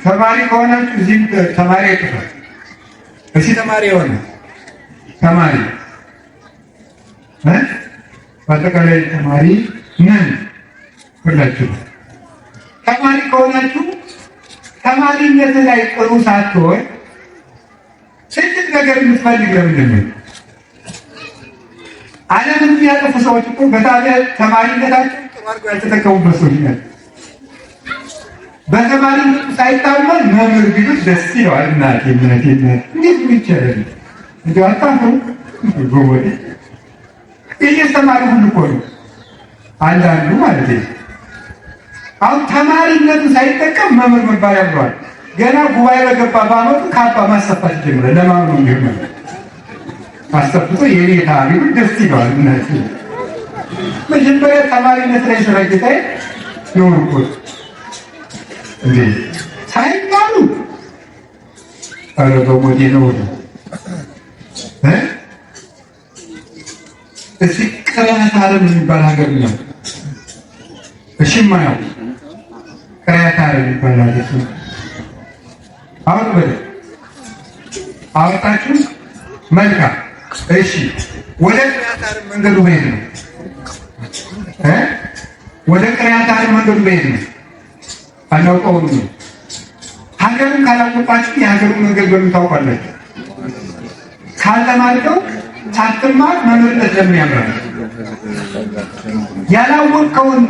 ተማሪ ከሆናችሁ እዚህም ተማሪ አይጠፋም። እሺ ተማሪ የሆነ ተማሪ በአጠቃላይ ተማሪ ምን ሁላችሁ ተማሪ ከሆናችሁ ተማሪነት ላይ ጥሩ ሳትሆን ትልቅ ነገር የምትፈልግ ለምንድን ነው? ዓለምን የሚያጠፉ ሰዎች እኮ በታዲያ ተማሪነታቸው ጥሩ አድርገው ያልተጠቀሙበት ሰዎች ናቸው። በተማሪነቱ ሳይታመን መምህር ቢሉት ደስ ይለዋል። እናቴ እንዴት ይቻላል? እንዲያው አታፍሩ ጎበዴ እየተማሪ ሁሉ እኮ ነው አንዳንዱ ማለት ነው። አሁን ተማሪነቱ ሳይጠቀም መምህር መባል ያለዋል። ገና ጉባኤ በገባ በዓመቱ ካባ ማሰፋት ጀምሯል። ለማኑ ነው አስተፍቶ የኔታ ቢሉ ደስ ይለዋል። እናቴ መጀመሪያ ተማሪነት ላይ ስራ ጌታዬ ነው እኮ እንዴ ሳይማሩ በሞቴ ነው እዚህ ቅሪያት ዓለም የሚባል ሀገር ነው። እሺ ማያው ቅሪያት ዓለም የሚባል ሀገር ነው። አሁን በለ አወጣችሁ። መልካም እሺ፣ ወደ ቅሪያታር መንገዱ መሄድ ነው። ወደ ቅሪያታር መንገዱ መሄድ ነው። አናውቀውም ነው። ሀገሩን ካላወቃችሁ የሀገሩን መንገድ በምን ታውቃላችሁ? ካልተማርከው ሳትማር መመለስ ለምን ያምራል? ያላወቅከውን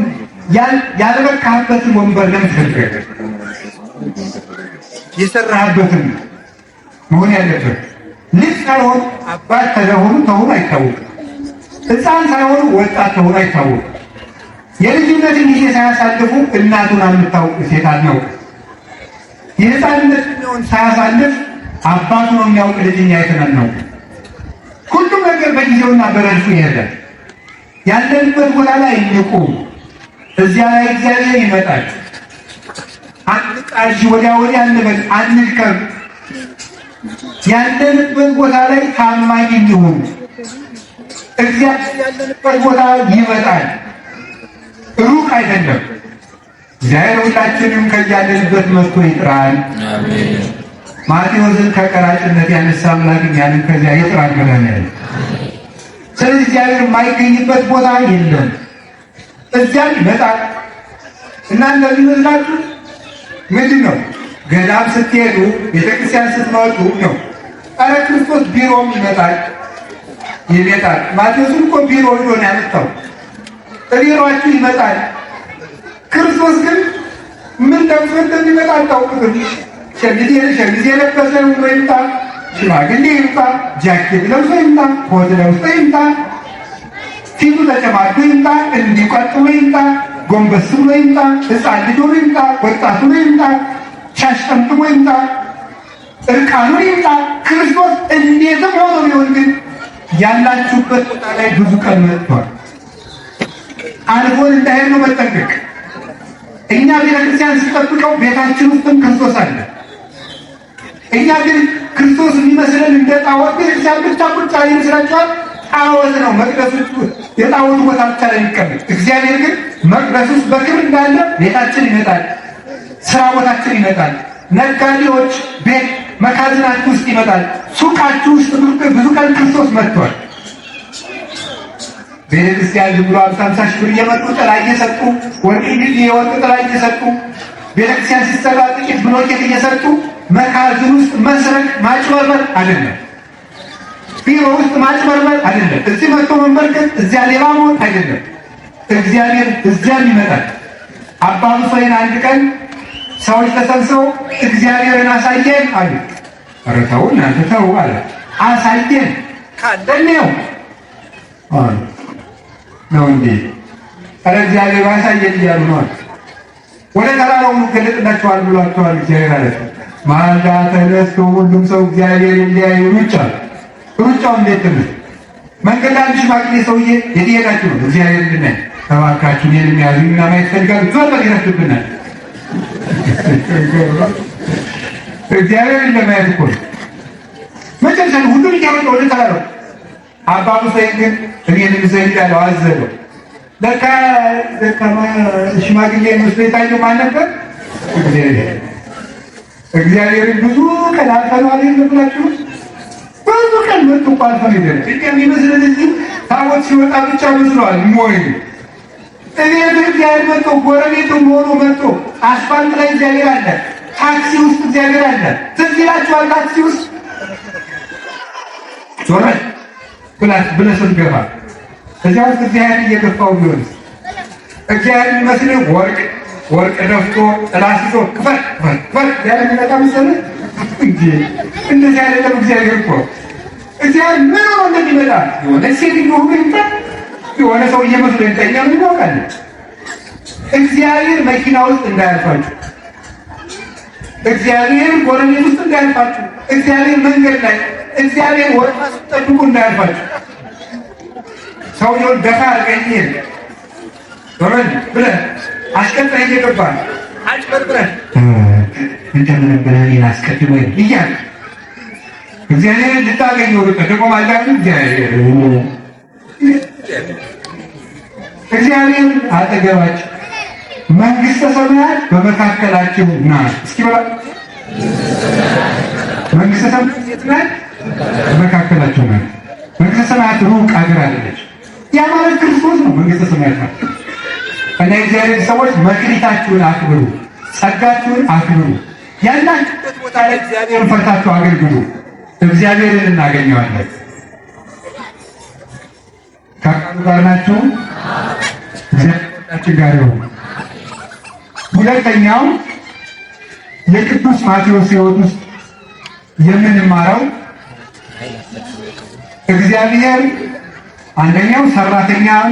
ያልበቃህበትን ወንበር ለምን ትፈልጋለህ? የሰራህበትን መሆን ያለበት ልጅ ሳይሆን አባት ተሆኑ ተሆኑ አይታወቅም። ሕፃን ሳይሆኑ ወጣት ተሆኑ አይታወቅም። የልጅነትን ጊዜ ሳያሳልፉ እናቱን የምታውቅ ሴት አናውቅም። የሕፃንነት ጊዜውን ሳያሳልፍ አባቱ ነው የሚያውቅ ልጅኛ የተናናውቅ። ሁሉም ነገር በጊዜውና በረድፉ ይሄዳል። ያለንበት ቦታ ላይ እንቁም። እዚያ ላይ እግዚአብሔር ይመጣል። አንቃዥ ወዲያ ወዲያ አንበል፣ አንድከም። ያለንበት ቦታ ላይ ታማኝ እንሁን። እግዚአብሔር ያለንበት ቦታ ይመጣል፣ ሩቅ አይደለም። እግዚአብሔር ሁላችንም ከያለንበት መጥቶ ይጥራል። ማቴዎስን ከቀራጭነት ያነሳ አምላክ እኛንም ከዚያ ይጥራል መድኃኒዓለም። ስለዚህ እግዚአብሔር የማይገኝበት ቦታ የለም። እዚያ ይመጣል። እናንተ ቢመስላችሁ ምንድን ነው ገዳም ስትሄዱ ቤተክርስቲያን ስትመጡ ነው። ኧረ ክርስቶስ ቢሮም ይመጣል ይመጣል። ማቴዎስን እኮ ቢሮ ሄዶ ነው ያመጣው። ቢሮአችሁ ይመጣል። ክርስቶስ ግን ምን ለብሶ እንደሚመጣ አታውቁትም። ሸሚዝ የለበሰ ይምጣ፣ ሽማግሌ ይምጣ፣ ጃኬት ለብሶ ይምጣ፣ ኮት ለብሶ ይምጣ፣ ፊቱ ተጨማዶ ይምጣ፣ እንዲቆጥሎ ይምጣ፣ ጎንበስ ብሎ ይምጣ፣ ሕፃን ልጅ ሆኖ ይምጣ፣ ወጣት ሆኖ ይምጣ፣ ሻሽ ጠምጥሞ ይምጣ፣ እርቃኑን ይምጣ። ክርስቶስ እንዴትም ሆኖ ቢሆን ግን ያላችሁበት ቦታ ላይ ብዙ ቀን መጥቷል። አልፎን እንዳይሄድ ነው መጠንቀቅ። እኛ ቤተክርስቲያን ስንጠብቀው ቤታችን ውስጥም ክርስቶስ አለ። እኛ ግን ክርስቶስ የሚመስለን እንደ ጣዖት ቤተክርስቲያን ብቻ ቁጭ ያለ ይመስላችኋል? ጣዖት ነው መቅደስ ውስጥ፣ የጣዖቱ ቦታ ብቻ ላይ የሚቀመጥ። እግዚአብሔር ግን መቅደስ ውስጥ በክብር እንዳለ ቤታችን ይመጣል፣ ስራ ቦታችን ይመጣል፣ ነጋዴዎች ቤት መካዝናችሁ ውስጥ ይመጣል፣ ሱቃችሁ ውስጥ ብዙ ቀን ክርስቶስ መጥቷል። ቤተክርስቲያን ዝም ብሎ 50 ሺህ ብር እየመጡ ጥላ እየሰጡ ወርቅ የወርቅ ጥላ እየሰጡ ቤተክርስቲያን ሲሰራ ጥቂት ብሎኬት እየሰጡ መካዝን ውስጥ መስረቅ ማጭበርበር አይደለም። ቢሮ ውስጥ ማጭበርበር አይደለም። እዚህ መጥቶ መንበርከት እዚያ ሌባ መሆን አይደለም። እግዚአብሔር እዚያም ይመጣል። አባ ሙሴን አንድ ቀን ሰዎች ተሰብስበው እግዚአብሔርን አሳየን አሉ። ኧረ ተው እናንተ ተው አለ። አሳየን ካለነው አሉ ነው እንዴ? ኧረ እግዚአብሔር አሳየን እያሉ ነው። ወደ ተራራው ገለጥላችኋል ብሏቸዋል እግዚአብሔር አለ። ማልዳ ተነስቶ ሁሉም ሰው እግዚአብሔር እንዲያይ ሩጫው እንዴት ነው? መንገድ አንድ ሽማግሌ ሰውዬ የት ሄዳችሁ ነው? እግዚአብሔር እንድናይ ተባካችሁ እኔን የሚያዙኝና ማየት ፈልጋሉ። ዞር ይረፍብናል። እግዚአብሔር እንደማየት እኮ ነው። መጨረሻ ሁሉም እያወጣ ወደ ተራራው አባ ሙሴን ግን እኔንም ዘንድ ያለው አዘለው። ለካ ሽማግሌ መስሎ የታየው ማን ነበር? እግዚአብሔርን ብዙ ቀን አልፈነዋል ብላችሁ ብዙ ቀን መጡ እኮ አልፈን ሄደን የሚመስለን እዚህ ታቦት ሲወጣ ብቻ መስለዋል። ሞይ እቤት እግዚአብሔር መጥቶ ጎረቤቱም ሆኖ መጥቶ አስፋልት ላይ እግዚአብሔር አለ፣ ታክሲ ውስጥ እግዚአብሔር አለ። ትዝ ይላችኋል? ታክሲ ውስጥ ዞረ ብለህ ስትገባ እዚያ ውስጥ እግዚአብሔር እየገፋው ቢሆንስ? እግዚአብሔር የሚመስልህ ወርቅ ደፍቶ ጥላ ሲዞ ክፈል ያለ የሚመጣ መሰለህ እንጂ እንደዚህ አይደለም። እግዚአብሔር እኮ እግዚአብሔር ምን ሆኖ እንደሚመጣ የሆነ ሴት ሁሉ ይምጣ የሆነ ሰው እየመስሎ ይንጠኛ ምን ያውቃለን? እግዚአብሔር መኪና ውስጥ እንዳያልፋችሁ፣ እግዚአብሔር ጎረቤት ውስጥ እንዳያልፋችሁ፣ እግዚአብሔር መንገድ ላይ፣ እግዚአብሔር ወረፋ ስትጠብቁ እንዳያልፋችሁ። ሰውየውን ደፋ አድርገኝ ዞረን ብለህ አስቀጣይ እየገባህ አጭበርብረህ እንደምን ብለህ እኔን አስቀድሞ እያልክ እግዚአብሔርን ልታገኘው ርቀህ ደግሞ ማላቅ እግዚአብሔር አጠገባችሁ መንግሥተ ሰማያት በመካከላችሁ ናት። እስኪ በላ መንግስተ ሰማያት የት ናት? መካከላቸው ናት። መንግስተ ሰማያት ሩቅ አገር አይደለች። ያ ማለት ክርስቶስ ነው መንግስተ ሰማያት ናት። እና እግዚአብሔር ሰዎች መክሊታችሁን አክብሩ፣ ጸጋችሁን አክብሩ። ያላችሁበት ቦታ ላይ እግዚአብሔርን ፈርታችሁ አገልግሉ። እግዚአብሔርን እናገኘዋለን። ከቃሉ ጋር ናችሁ። እግዚአብሔር ጋር ይሁን። ሁለተኛው የቅዱስ ማቴዎስ ሕይወት ውስጥ የምንማረው እግዚአብሔር አንደኛው ሰራተኛን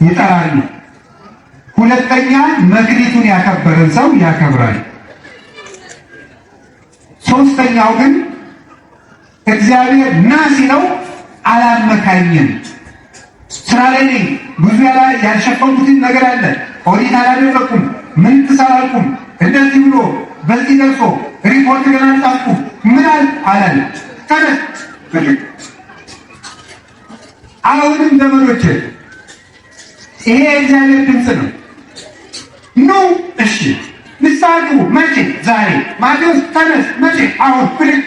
ይጠራል፣ ሁለተኛ መክሊቱን ያከበረን ሰው ያከብራል። ሶስተኛው ግን እግዚአብሔር ና ሲለው አላመካኝም። ስራ ላይ ነኝ፣ ብዙ ያልሸፈንኩትን ነገር አለ፣ ኦዲት አላደረኩም፣ ምን ትሰራልኩም፣ እንደዚህ ብሎ በዚህ ደርሶ ሪፖርት ገና አልጻፍኩም ምን አላለ። ተነስ አሁንም ዘመዶች ይሄ የእግዚአብሔር ድምፅ ነው። ኑ እሺ ንስሐ ግቡ። መቼ? ዛሬ። ማቴዎስ ተነስ። መቼ? አሁን። ብድግ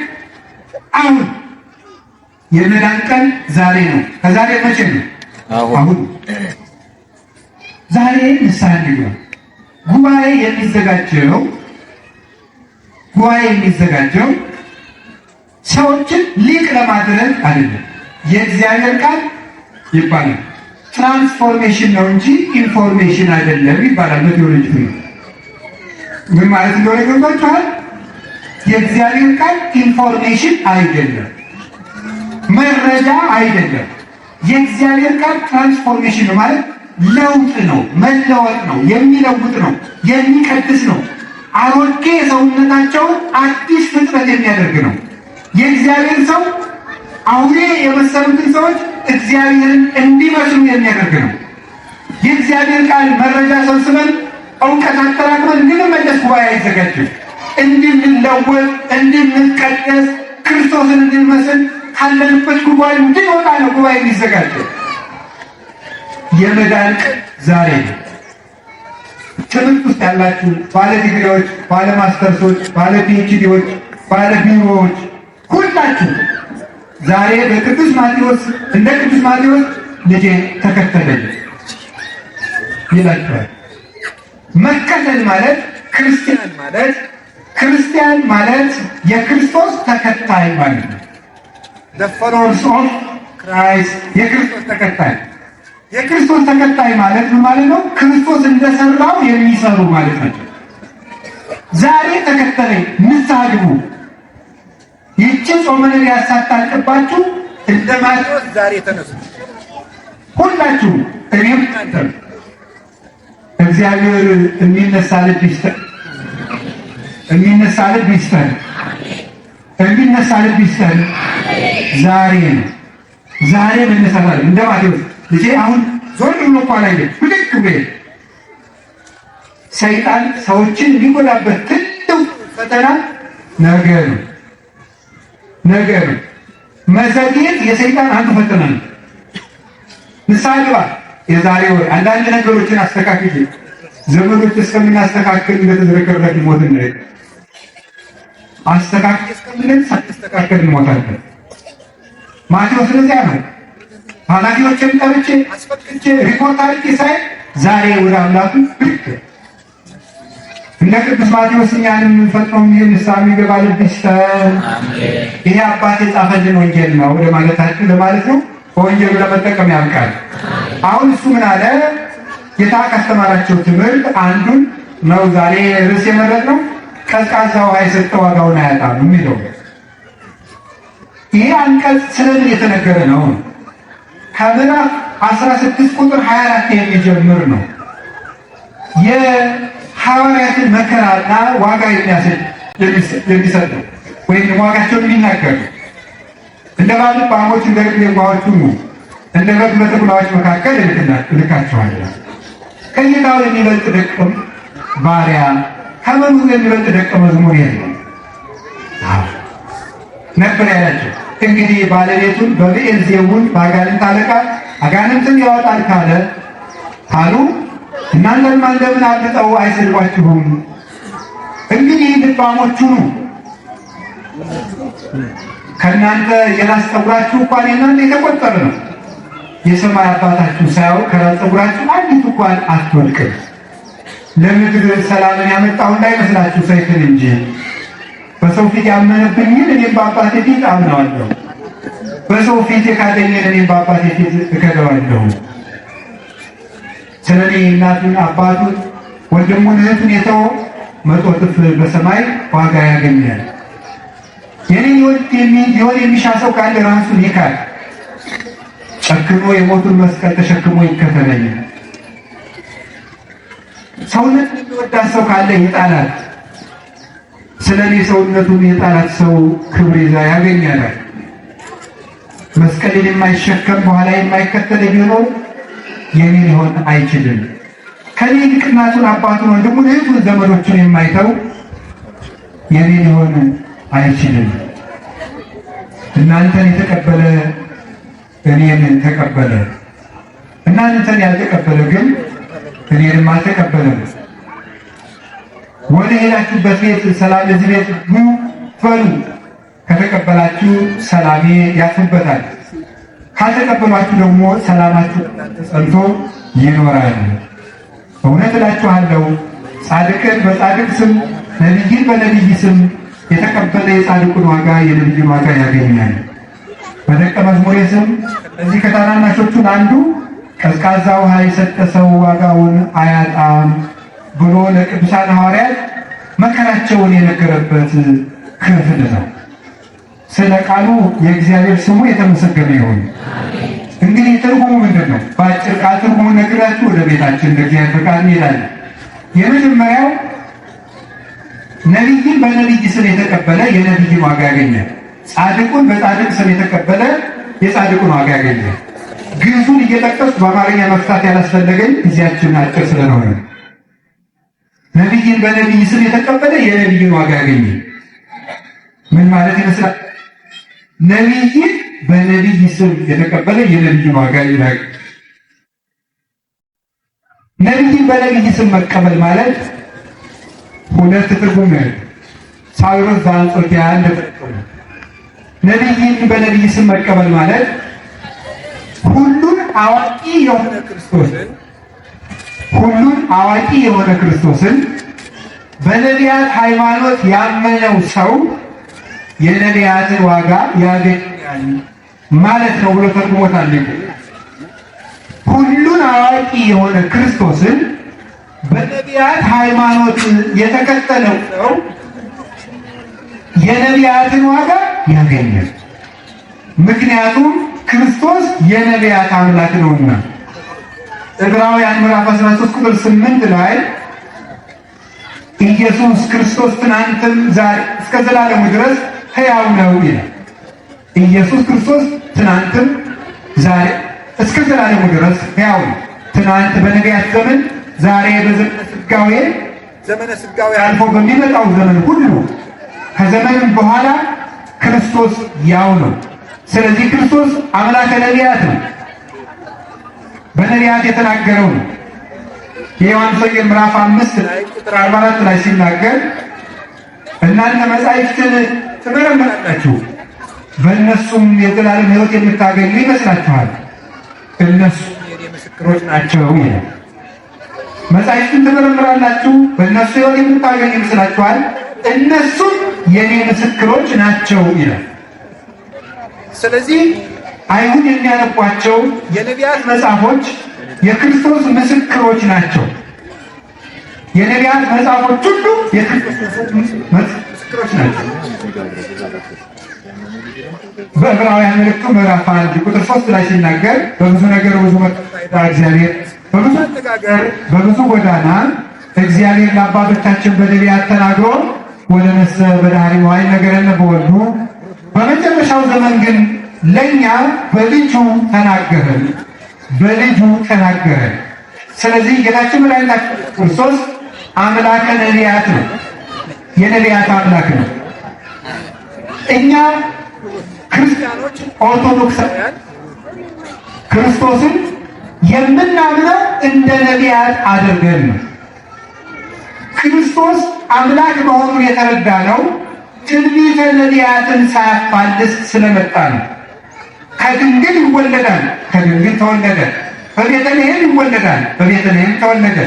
አሁን። የመዳን ቀን ዛሬ ነው። ከዛሬ መቼ ነው? አሁን። ዛሬ ንስሐ እንግባ። ጉባኤ የሚዘጋጀው ሰዎችን ሊቅ ለማድረግ አይደለም። የእግዚአብሔር ቃል ይባላል ትራንስፎርሜሽን ነው እንጂ ኢንፎርሜሽን አይደለም ይባላል። በቴዎሎጂ ነው። ምን ማለት እንደሆነ ገብቷችኋል? የእግዚአብሔር ቃል ኢንፎርሜሽን አይደለም፣ መረጃ አይደለም። የእግዚአብሔር ቃል ትራንስፎርሜሽን ነው ማለት ለውጥ ነው፣ መለወጥ ነው፣ የሚለውጥ ነው፣ የሚቀድስ ነው። አሮጌ ሰውነታቸውን አዲስ ፍጥረት የሚያደርግ ነው። የእግዚአብሔር ሰው አውሬ የመሰሉትን ሰዎች እግዚአብሔርን እንዲመስሉ የሚያደርግ ነው። የእግዚአብሔር ቃል መረጃ ሰብስበን እውቀት አጠራቅመን እንድንመለስ ጉባኤ አይዘጋጅም። እንድንለወጥ፣ እንድንቀደስ፣ ክርስቶስን እንድንመስል ካለንበት ጉባኤ እንድንወጣ ነው ጉባኤ የሚዘጋጀው። የመዳን ቀን ዛሬ ነው። ትምህርት ውስጥ ያላችሁ ባለ ዲግሪዎች፣ ባለ ማስተርሶች፣ ባለ ፒኤችዲዎች፣ ባለ ቢሮዎች ሁላችሁ ዛሬ በቅዱስ ማቴዎስ እንደ ቅዱስ ማቴዎስ ልጄ ተከተለኝ ይላችኋል። መከተል ማለት ክርስቲያን ማለት የክርስቶስ ተከታይ ማለት ነው። the followers of Christ የክርስቶስ ተከታይ። የክርስቶስ ተከታይ ማለት ምን ማለት ነው? ክርስቶስ እንደሰራው የሚሰሩ ማለት ናቸው። ዛሬ ተከተለኝ፣ ንስሐ ግቡ። ይህች ጾመ ነቢያት ሳታልቅባችሁ እንደ ማቴዎስ ዛሬ ተነሱ ሁላችሁ። እኔም እናንተም እግዚአብሔር የሚነሳ ልብ ይስጠን፣ የሚነሳ ልብ ይስጠን፣ የሚነሳ ልብ ይስጠን። ዛሬ ነው፣ ዛሬ መነሳት አለ። እንደ ማቴዎስ ልጄ አሁን ዞር ብሎ እኮ አላየም፣ ብድግ ብሎ ሰይጣን ሰዎችን የሚጎዳበት ትልቁ ፈተና ነገ ነው። መዘግየት የሰይጣን አንዱ ፈተና ነው። ንስሐ ግባ። የዛሬ ወር አንዳንድ ነገሮችን አስተካክል። ዘመዶች እስከምናስተካክል እንደተዘረከረለት ሞት ነው። አስተካክል እስከምንል ሳትስተካከል እንሞታለን። ማቴዎስ ለዚያ ነው ኃላፊዎችን ጠርቼ አስፈቅጄ ሪፖርት አድርጌ ሳይ ዛሬ ወደ አምላኩ ብቅ እንደ ቅዱስ ማቴዎስ እኛንም ፈጥኖ ንስሐ የሚገባ ልብ ይስጠን። ይሄ አባት የጻፈልን ወንጌል ነው ለማለት ነው። በወንጌሉ ለመጠቀም ያልቃል። አሁን እሱ ምን አለ? ጌታ ካስተማራቸው ትምህርት አንዱን ነው ዛሬ ርዕስ የመረጥነው። ቀዝቃዛ ውሃ የሰጠ ዋጋውን አያጣም የሚለው ይሄ አንቀጽ ስለምን የተነገረ ነው? ከምዕራፍ 16 ቁጥር 24 የሚጀምር ነው። የሐዋርያትን መከራና ዋጋ የሚሰጥ ነው፣ ወይም ዋጋቸውን የሚናገር ነው። እንደ ባለባሞች እንደ ርግብ የዋሆች ሁኑ፣ እንደ በግ በተኩላዎች መካከል እልካችኋለሁ። ከጌታው የሚበልጥ ደቀ ባሪያ ከመምህሩ የሚበልጥ ደቀ መዝሙር የለም ነበር ያላቸው። እንግዲህ ባለቤቱን በብዔልዜቡል በአጋንንት አለቃ አጋንንትን ያወጣል ካሉ እናንተንም እንደምን አብልጠው አይሰድቧችሁም? እንግዲህ ልባሞች ሁኑ፣ ከእናንተ የራስ ፀጉራችሁ እንኳን የእናንተ የተቆጠረ ነው። የሰማይ አባታችሁ ሳያውቅ ከራስ ፀጉራችሁ አንዲት እንኳን አትወድቅም። ለምድር ሰላምን ያመጣሁ እንዳይመስላችሁ ሰይፍን እንጂ በሰው ፊት ያመነብኝን እኔም በአባቴ ፊት አምነዋለሁ፣ በሰው ፊት የካደኝን እኔም በአባቴ ፊት እከደዋለሁ። ስለ እኔ እናቱን አባቱን ወንድሙን እህቱን የተወ 100 እጥፍ በሰማይ ዋጋ ያገኛል። የኔ ሕይወት የሚሻ ሰው ካለ ራሱን ይካድ፣ ጨክኖ የሞቱን መስቀል ተሸክሞ ይከተለኝ። ሰውነቱን የሚወዳት ሰው ካለ ይጣላት። ስለ እኔ ሰውነቱን የጣላት ሰው ክብር ይዛ ያገኛል። መስቀልን የማይሸከም በኋላ የማይከተል ቢሆን የኔ ሊሆን አይችልም። ከኔ ይልቅ እናቱን አባቱን ወንድሙን እህቱን ዘመዶቹን የማይተው የኔ ሊሆን አይችልም። እናንተን የተቀበለ እኔን ተቀበለ፣ እናንተን ያልተቀበለ ግን እኔንም አልተቀበለም። ወደ ሄዳችሁበት ቤት ሰላም ለዚህ ቤት በሉ። ከተቀበላችሁ ሰላሜ ያርፍበታል፣ ካልተቀበሏችሁ ደግሞ ሰላማችሁ ጸንቶ ይኖራል። እውነት እላችኋለሁ ጻድቅን በጻድቅ ስም ነቢይን በነቢይ ስም የተቀበለ የጻድቁን ዋጋ የነቢዩን ዋጋ ያገኛል። በደቀ መዝሙሬ ስም እዚህ ከታናናሾቹን አንዱ ቀዝቃዛ ውሃ የሰጠ ሰው ዋጋውን አያጣም ብሎ ለቅዱሳን ሐዋርያት መከራቸውን የነገረበት ክፍል ነው። ስለ ቃሉ የእግዚአብሔር ስሙ የተመሰገነ ይሁን። እንግዲህ ትርጉሙ ምንድን ነው? በአጭር ቃል ትርጉሙን ነግራችሁ ወደ ቤታችን ለእግዚአብሔር ፈቃድ እንሄዳለን። የመጀመሪያው ነቢይን በነቢይ ስም የተቀበለ የነቢይን ዋጋ ያገኛል። ጻድቁን በጻድቅ ስም የተቀበለ የጻድቁን ዋጋ ያገኛል። ግዕዙን እየጠቀስኩ በአማርኛ መፍታት ያላስፈለገኝ ጊዜያችን አጭር ስለሆነ ነቢይን በነቢይ ስም የተቀበለ የነቢይን ዋጋ ያገኛል። ምን ማለት ይመስላል? ነቢይን በነቢይ ስም የተቀበለ የነቢይን ዋጋ ይላል። ነቢይን በነቢይ ስም መቀበል ማለት ሁለት ትርጉም ነው። ሳዊሮስ ዘአንጾኪያ እንደተጠቀሙ ነቢይን በነቢይ ስም መቀበል ማለት ሁሉን አዋቂ የሆነ ክርስቶስን በነቢያት ሃይማኖት ያመነው ሰው የነቢያትን ዋጋ ያገኛል ማለት ነው ብሎ ተርጉሞታል። ሁሉን አዋቂ የሆነ ክርስቶስን በነቢያት ሃይማኖት የተከተለው ሰው የነቢያትን ዋጋ ያገኛል። ምክንያቱም ክርስቶስ የነቢያት አምላክ ነውና። ዕብራውያን ምዕራፍ 13 ቁጥር 8 ላይ ኢየሱስ ክርስቶስ ትናንትም ዛሬ እስከ ዘላለሙ ድረስ ሕያው ነው ይላል። ኢየሱስ ክርስቶስ ትናንትም ዛሬ እስከ ዘላለሙ ድረስ ሕያው ነው። ትናንት በነቢያት ዘመን፣ ዛሬ ዘመነ ሥጋዌ አልፎ በሚመጣው ዘመን ሁሉ ከዘመንም በኋላ ክርስቶስ ያው ነው። ስለዚህ ክርስቶስ አምላከ ነቢያት ነው። በነቢያት የተናገረው ነው። የዮሐንስ ወንጌል ምዕራፍ 5 ላይ ቁጥር 44 ላይ ሲናገር እናንተ መጻሕፍትን ትመረምራላችሁ፣ በእነሱም የዘላለም ሕይወት የምታገኙ ይመስላችኋል፣ እነሱ የኔ ምስክሮች ናቸው ይላል። መጻሕፍትን ትመረምራላችሁ፣ በእነሱ ሕይወት የምታገኙ ይመስላችኋል፣ እነሱም የኔ ምስክሮች ናቸው ይላል። ስለዚህ አይሁድ የሚያነቧቸው የነቢያት መጽሐፎች የክርስቶስ ምስክሮች ናቸው። የነቢያት መጽሐፎች ሁሉ የክርስቶስ ምስክሮች ናቸው። በዕብራውያን መልእክቱ ምዕራፍ 1 ቁጥር 3 ላይ ሲናገር በብዙ ነገር ብዙ መጣጣ እግዚአብሔር በብዙ አነጋገር በብዙ ጎዳና እግዚአብሔር ለአባቶቻችን በነቢያት ተናግሮ ወደ ነሰ በዳህሪ መዋዕል ነገረነ በወልዱ በመጨረሻው ዘመን ግን ለኛ በልጁ ተናገረን። ስለዚህ ጌታችን መድኃኒታችን ክርስቶስ አምላከ ነቢያት ነው፣ የነቢያት አምላክ ነው። እኛ ክርስቲያኖች ኦርቶዶክሳውያን ክርስቶስን የምናምነው እንደ ነቢያት አድርገን ነው። ክርስቶስ አምላክ መሆኑን የተረዳ ነው ትንቢተ ነቢያትን ሳያፋልስ ስለመጣ ነው። ከድንግል ይወለዳል፣ ከድንግል ተወለደ። በቤተልሔም ይወለዳል፣ በቤተልሔም ተወለደ።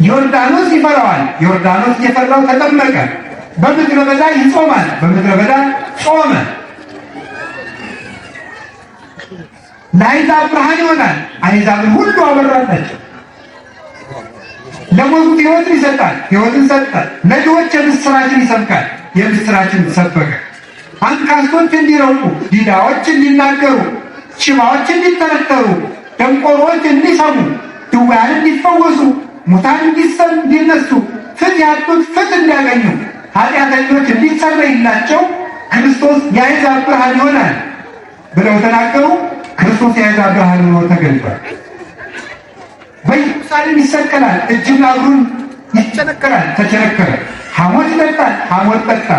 ዮርዳኖስ ይፈራዋል፣ ዮርዳኖስ እየፈራው ተጠመቀ። በምድረ በዳ ይጾማል፣ በምድረ በዳ ጾመ። ለአሕዛብ ብርሃን ይሆናል፣ አሕዛብን ሁሉ አበራላቸው። ለሞቱት ሕይወትን ይሰጣል፣ ሕይወትን ሰጠ። ለድሆች የምስራችን ይሰብካል፣ የምስራችን ሰበከ። አንካሶች እንዲረቁ፣ ዲዳዎች እንዲናገሩ፣ ሽባዎች እንዲተረተሩ፣ ደንቆሮች እንዲሰሙ፣ ድውያን እንዲፈወሱ፣ ሙታን እንዲነሱ፣ ፍትሕ ያጡት ፍትሕ እንዲያገኙ፣ ኃጢአተኞች እንዲሰረይላቸው ክርስቶስ የአሕዛብ ብርሃን ይሆናል ብለው ተናገሩ። ክርስቶስ የአሕዛብ ብርሃን ሆኖ ተገልጧል። በኢየሩሳሌም ይሰቀላል፣ እጅና እግሩን ይጨነከራል፣ ተቸነከረ። ሐሞት ይጠጣል፣ ሐሞት ጠጣ።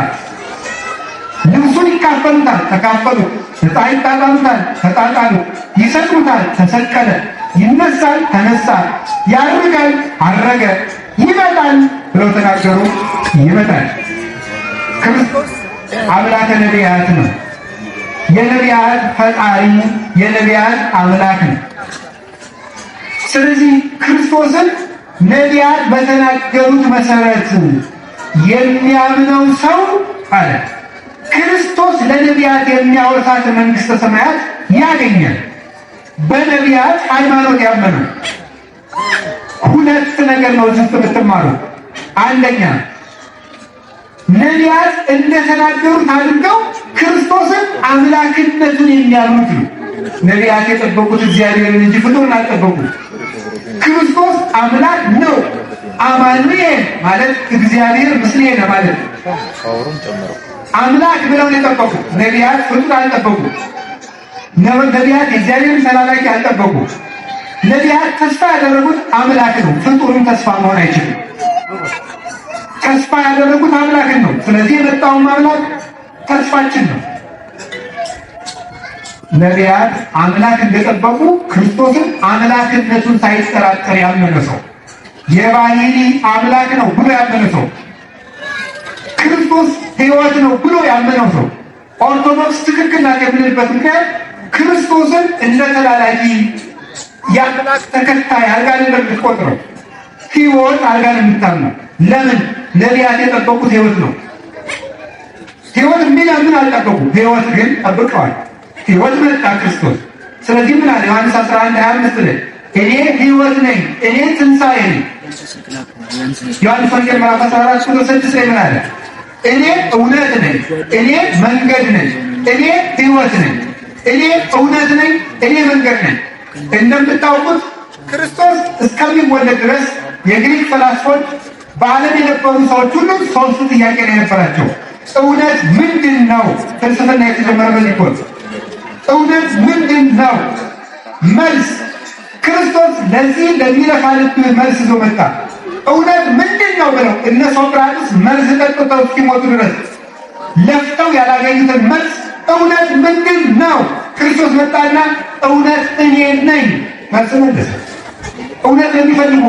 ልብሱን ይካፈሉታል፣ ተካፈሉ። ዕጣ ይጣጣሉታል፣ ተጣጣሉ። ይሰቅሉታል፣ ተሰቀለ። ይነሳል፣ ተነሳ። ያርጋል፣ አረገ። ይመጣል ብለው ተናገሩ። ይመጣል። ክርስቶስ አምላከ ነቢያት ነው። የነቢያት ፈጣሪ፣ የነቢያት አምላክ ነው። ስለዚህ ክርስቶስን ነቢያት በተናገሩት መሰረት የሚያምነው ሰው አለ ክርስቶስ ለነቢያት የሚያወርሳት መንግሥተ ሰማያት ያገኛል። በነቢያት ሃይማኖት ያመነው ሁለት ነገር ነው እዚህ የምትማሩ። አንደኛ ነቢያት እንደተናገሩት አድርገው ክርስቶስን አምላክነቱን የሚያምኑት ነው። ነቢያት የጠበቁት እግዚአብሔርን እንጂ ፍጡርን አልጠበቁት። ክርስቶስ አምላክ ነው። አማኑኤል ማለት እግዚአብሔር ምስሌነ ማለት ነው። አምላክ ብለው የጠበቁ ነቢያት ፍጡር አልጠበቁ። ነቢያት የእግዚአብሔርን ተላላኪ አልጠበቁ። ነቢያት ተስፋ ያደረጉት አምላክ ነው። ፍጡርም ተስፋ መሆን አይችልም። ተስፋ ያደረጉት አምላክን ነው። ስለዚህ የመጣውም አምላክ ተስፋችን ነው። ነቢያት አምላክ እንደጠበቁ ክርስቶስን አምላክነቱን ሳይጠራጠር ያመነ ሰው፣ የባህሪ አምላክ ነው ብሎ ያመነ ሰው፣ ክርስቶስ ሕይወት ነው ብሎ ያመነው ሰው፣ ኦርቶዶክስ ትክክል ናት የምንልበት ምክንያት ክርስቶስን እንደ ተላላኪ የአምላክ ተከታይ አድርጋ እንደምትቆጥረው ሕይወት አድርጋ የምታምነው። ለምን? ነቢያት የጠበቁት ሕይወት ነው። ሕይወት የሚለምን አልጠበቁም። ሕይወት ግን ጠብቀዋል። ሕይወት መጣ ክርስቶስ። ስለዚህ ምን አለ ዮሐንስ 11:25 ላይ እኔ ሕይወት ነኝ፣ እኔ ትንሣኤ ነኝ። ዮሐንስ ወንጌል ምዕራፍ 14:6 ላይ ምን አለ? እኔ እውነት ነኝ፣ እኔ መንገድ ነኝ፣ እኔ ሕይወት ነኝ፣ እኔ እውነት ነኝ፣ እኔ መንገድ ነኝ። እንደምታውቁት ክርስቶስ እስከሚወለድ ድረስ የግሪክ ፈላስፎች በዓለም የነበሩ ሰዎች ሁሉ ሶስት ጥያቄ ነው የነበራቸው። እውነት ምንድን ነው? ፍልስፍና የተጀመረ በዚህ ኮል እውነት ምንድን ነው? መልስ ክርስቶስ ለዚህ ለሚለፋልት መልስ ይዞ መጣ። እውነት ምንድን ነው ብለው እነ ሶቅራጥስ መልስ ጠጥተው እስኪሞቱ ድረስ ለፍተው ያላገኙትን መልስ እውነት ምንድን ነው? ክርስቶስ መጣና እውነት እኔ ነኝ መልስ መለሰ። እውነት ለሚፈልጉ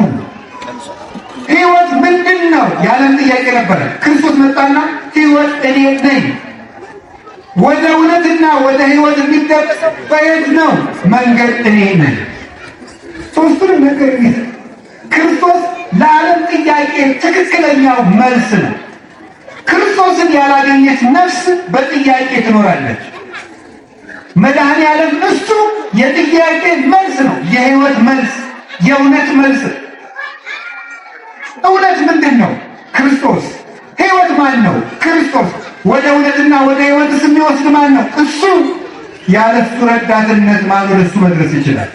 ሕይወት ምንድን ነው ያለን ጥያቄ ነበረ። ክርስቶስ መጣና ሕይወት እኔ ነኝ። ወደ እውነትና ወደ ሕይወት የሚደረሰው በየት ነው? መንገድ እኔ ነኝ። ሶስቱንም ነገር ክርስቶስ ለዓለም ጥያቄ ትክክለኛው መልስ ነው። ክርስቶስን ያላገኘች ነፍስ በጥያቄ ትኖራለች። መድኃኔ ዓለም እሱ የጥያቄ መልስ ነው፣ የሕይወት መልስ፣ የእውነት መልስ። እውነት ምንድን ነው? ክርስቶስ። ሕይወት ማን ነው? ክርስቶስ። ወደ እውነትና ወደ ሕይወትስ የሚወስድ ማን ነው? እሱ። ያለ እሱ ረዳትነት ማን ወደ እሱ መድረስ ይችላል?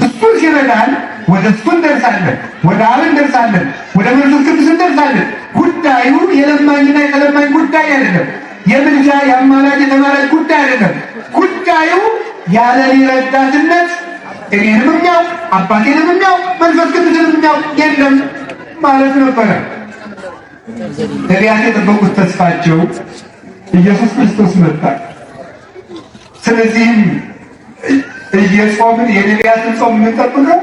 እሱ ሲረዳን ወደ እሱ እንደርሳለን፣ ወደ አብ እንደርሳለን፣ ወደ መንፈስ ቅዱስ እንደርሳለን። ጉዳዩ የለማኝና የተለማኝ ጉዳይ አይደለም። የምልጃ የአማላጅ የተማላጅ ጉዳይ አይደለም። ጉዳዩ ያለ እኔ ረዳትነት እኔንም የሚያውቅ አባቴንም የሚያውቅ መንፈስ ቅዱስንም የሚያውቅ የለም ማለት ነበረ። ነቢያት የጠበቁት ተስፋቸው ኢየሱስ ክርስቶስ መጣ። ስለዚህም እየጾምን የነቢያትን ጾም የምንጠብቀው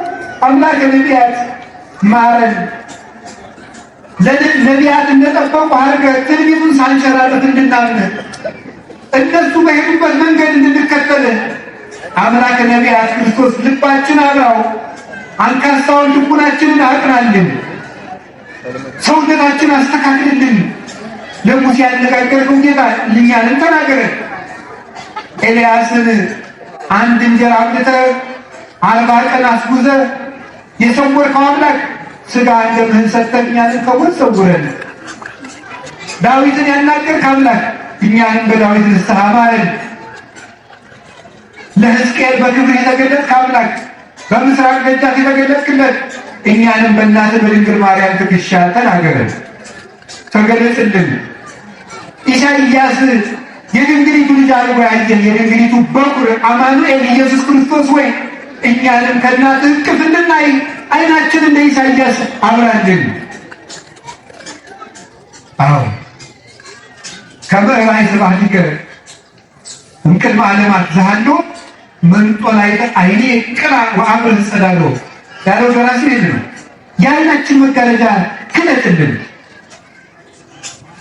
አምላከ ነቢያት ማረን፣ ነቢያት እንደጠበቁ አድርገህ ትንቢቱን ሳንሸራርፍ እንድናምን እነሱ በሄዱበት መንገድ እንድንከተል አምላክ ነቢያት ክርስቶስ ልባችን አብራው፣ አንካሳውን ልቡናችንን አቅናልን፣ ሰውነታችን አስተካክልልን። ለሙሴ ያነጋገርከው ጌታ እኛንም ተናገረን። ኤልያስን አንድ እንጀራ አብልተህ 40 ቀን አስጉዘህ የሰወርከው አምላክ ሥጋ እንደምህን ሰጥተህ እኛንም ከሞት ሰውረን። ዳዊትን ያናገርክ አምላክ እኛንም በዳዊት ንስሐ ማረን። ለሕዝቅኤል በክብር የተገለጥክ አምላክ በምስራቅ ደጃፍ የተገለጥክለት እኛንም በእናትህ በድንግል ማርያም ትከሻ ተናገረን፣ ተገለጽልን። ኢሳይያስ የድንግሊቱ ልጅ አድርጎ ያየ የድንግሊቱ በኩር አማኑኤል ኢየሱስ ክርስቶስ ወይ እኛንም ከእናትህ እቅፍ እንድናይ ዓይናችን እንደ ኢሳይያስ አብራልን። አዎ ከመ ራእይ ስብሐቲከ እምቅድመ ዓለማት ዘሃሎ መንጦላዕተ ዓይኔ ቅራ ወአብርህ ጸዳሎ ያለው ደራሲ ነው። የዓይናችን መጋረጃ ክለጥልን።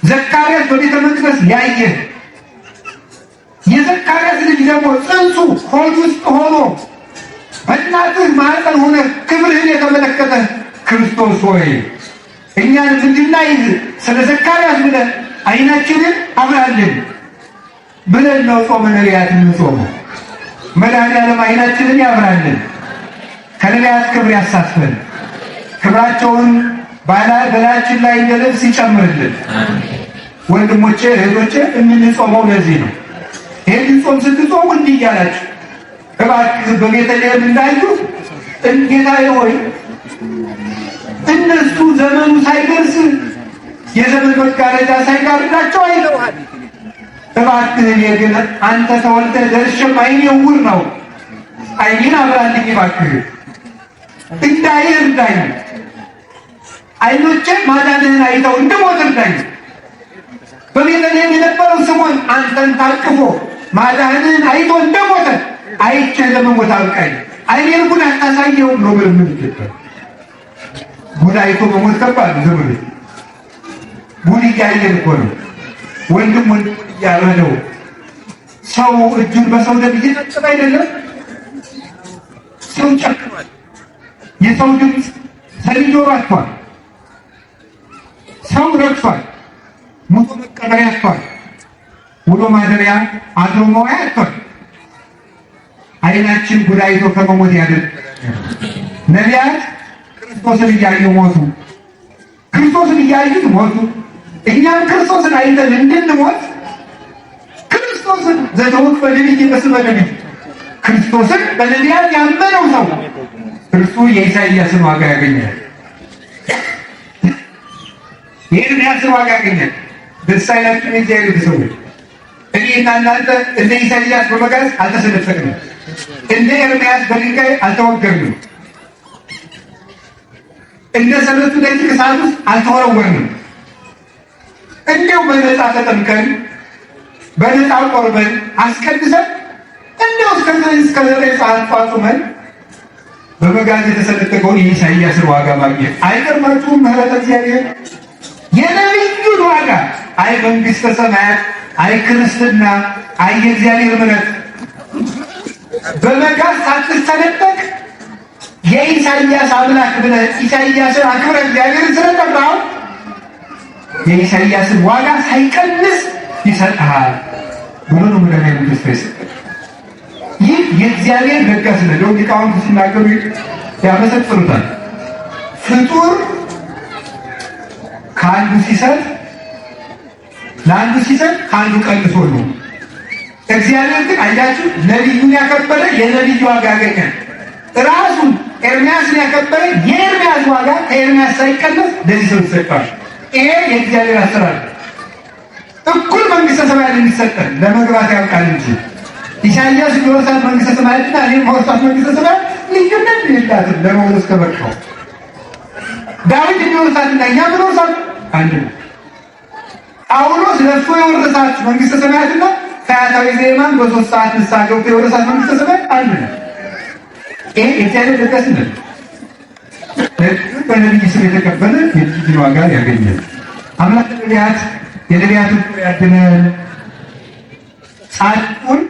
ዘካርያስ በቤተ መቅደስ ያየ የዘካርያስ ልጅ ደግሞ ጽንሱ ሆድ ውስጥ ሆኖ በእናትህ ማኅፀን ሆነ ክብርህን የተመለከተ ክርስቶስ ሆይ እኛንም እንድናይዝ ስለ ዘካርያስ ብለን ዓይናችንን አብራልን ብለን ነው ጾመ ነቢያት የምንጾመው። መድኃኒዓለም ዓይናችንን ያብራልን፣ ከነቢያት ክብር ያሳትፈን፣ ክብራቸውን በላያችን ላይ እንደ ልብስ ይጨምርልን። ወንድሞቼ እህቶቼ የምንጾመው ለዚህ ነው። ይህን ጾም ስትጾሙ እንዲህ እያላችሁ እባክህ በቤተልሔም እንዳዩ ጌታዬ ሆይ እነሱ ዘመኑ ሳይደርስ የዘመን መጋረጃ ሳይጋርዳቸው አይተውሃል። እባክህ እኔ ግን አንተ ተወልደህ ደርሼም ዓይኔ ዕውር ነው፣ ዓይኔን አብራልኝ እባክህ፣ እንዳይህ እርዳኝ፣ ዓይኖቼ ማዳንህን አይተው እንድሞት እርዳኝ። በቤተልሔም የነበረው ስምዖን አንተን ታቅፎ ማዳንህን አይቶ እንደሞተ አይቼ ለመሞት አብቃኝ፣ ዓይኔን ጉድ አታሳየውም ነው ብለን የምንገባው። ጉድ አይቶ መሞት ከባድ ነው። ዘመድ ጉድ እያየን እኮ ነው። ወንድም እያረደው ሰው እጁን በሰው ደም እየጠጠበ አይደለም። ሰው ጨክኗል። የሰው ድምፅ ሰሚ ጆሮ አጥቷል። ሰው ረክሷል። ሙቶ መቀበሪያ አጥቷል። ውሎ ማደሪያ አድሮ መዋያ አጥቷል። ዓይናችን ጉድ አይቶ ከመሞት ያድን። ነቢያት ክርስቶስን እያዩ ሞቱ። ክርስቶስን እያዩት ሞቱ። እኛም ክርስቶስን አይተን እንድንሞት ክርስቶስን ዘተወክፈ በነቢይ በስመ ነቢይ ክርስቶስን በነቢያት ያመነው ሰው እርሱ የኢሳይያስን ዋጋ ያገኛል። የኤርምያስን ዋጋ ያገኛል። ደስ አይላችሁ የእግዚአብሔር ሰዎች? እኔና እናንተ እንደ ኢሳይያስ በመጋዝ አልተሰነጠቅንም፣ እንደ ኤርምያስ በድንጋይ አልተወገርንም፣ እንደ ሰለቱ ደቂቅ እሳት ውስጥ አልተወረወርንም። እንዲያው በነፃ ተጠምቀን በነፃ ቆርበን አስቀድሰን እንዲያው እስከ 9 ሰዓት ጧጡመን በመጋዝ የተሰነጠቀውን የኢሳይያስን ዋጋ ማግኘት አይቀርባችሁም? ምሕረት እግዚአብሔር የነቢዩን ዋጋ አይ መንግሥተ ሰማያት፣ አይ ክርስትና፣ አይ የእግዚአብሔር ምሕረት በመጋዝ ሳትሰነጠቅ የኢሳይያስ አምላክ ብለህ ኢሳይያስን አክብረህ እግዚአብሔርን ስለጠራኸው የኢሳይያስን ዋጋ ሳይቀንስ ይሰጥሃል ብሎ ነው መድኃኒዓለም ተስፋ የሰጠን። ይህ የእግዚአብሔር ለጋስነት ነው። ሊቃውንቱ ሲናገሩ ያመሰጥሩታል። ፍጡር ከአንዱ ሲሰጥ ለአንዱ ሲሰጥ ከአንዱ ቀንሶ ነው። እግዚአብሔር ግን አያችሁ ነቢዩን ያከበረ የነቢዩ ዋጋ ያገኛል። ራሱን ኤርምያስን ያከበረ የኤርምያስ ዋጋ ከኤርምያስ ሳይቀነስ ለዚህ ሰው ይሰጣል። ይሄ የእግዚአብሔር አሰራር እኩል መንግሥተ ሰማያት የሚሰጠን ለመግባት ያውቃል እንጂ ኢሳይያስ የወርሳት መንግሥተ ሰማያትና እኔ የወርሳት መንግሥተ ሰማያት ልዩነት የላትም። ለመውረስ ከበቃው ዳዊት የወርሳትና እኛ የምንወርሳት አንድ ነው። ጳውሎስ ለእሱ የወረሳት መንግሥተ ሰማያትና ፈያታዊ ዘየማን በ3 ሰዓት ንስሐ ገብቶ የወረሳት መንግሥተ ሰማያት አንድ ነው። ይሄ የእግዚአብሔር ለጋስነት በነቢይ ስም የተቀበለ የልጅን ዋጋ ያገኛል። አምላክ ነቢያት የነቢያትን ያድነን። ጻድቁን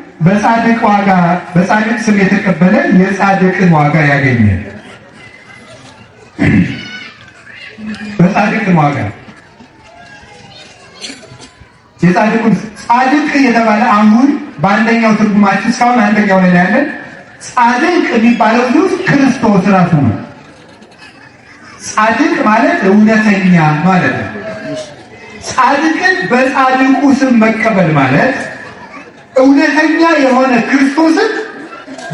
በጻድቅ ስም የተቀበለ የጻድቅን ዋጋ ያገኛል። በጻድቅን ዋጋ የጻድቁን ጻድቅ የተባለ አሁን በአንደኛው ትርጉማችን እስካሁን አንደኛው ላይ ያለን ጻድቅ የሚባለው ውስጥ ክርስቶስ ራሱ ነው። ጻድቅ ማለት እውነተኛ ማለት ነው። ጻድቅን በጻድቁ ስም መቀበል ማለት እውነተኛ የሆነ ክርስቶስን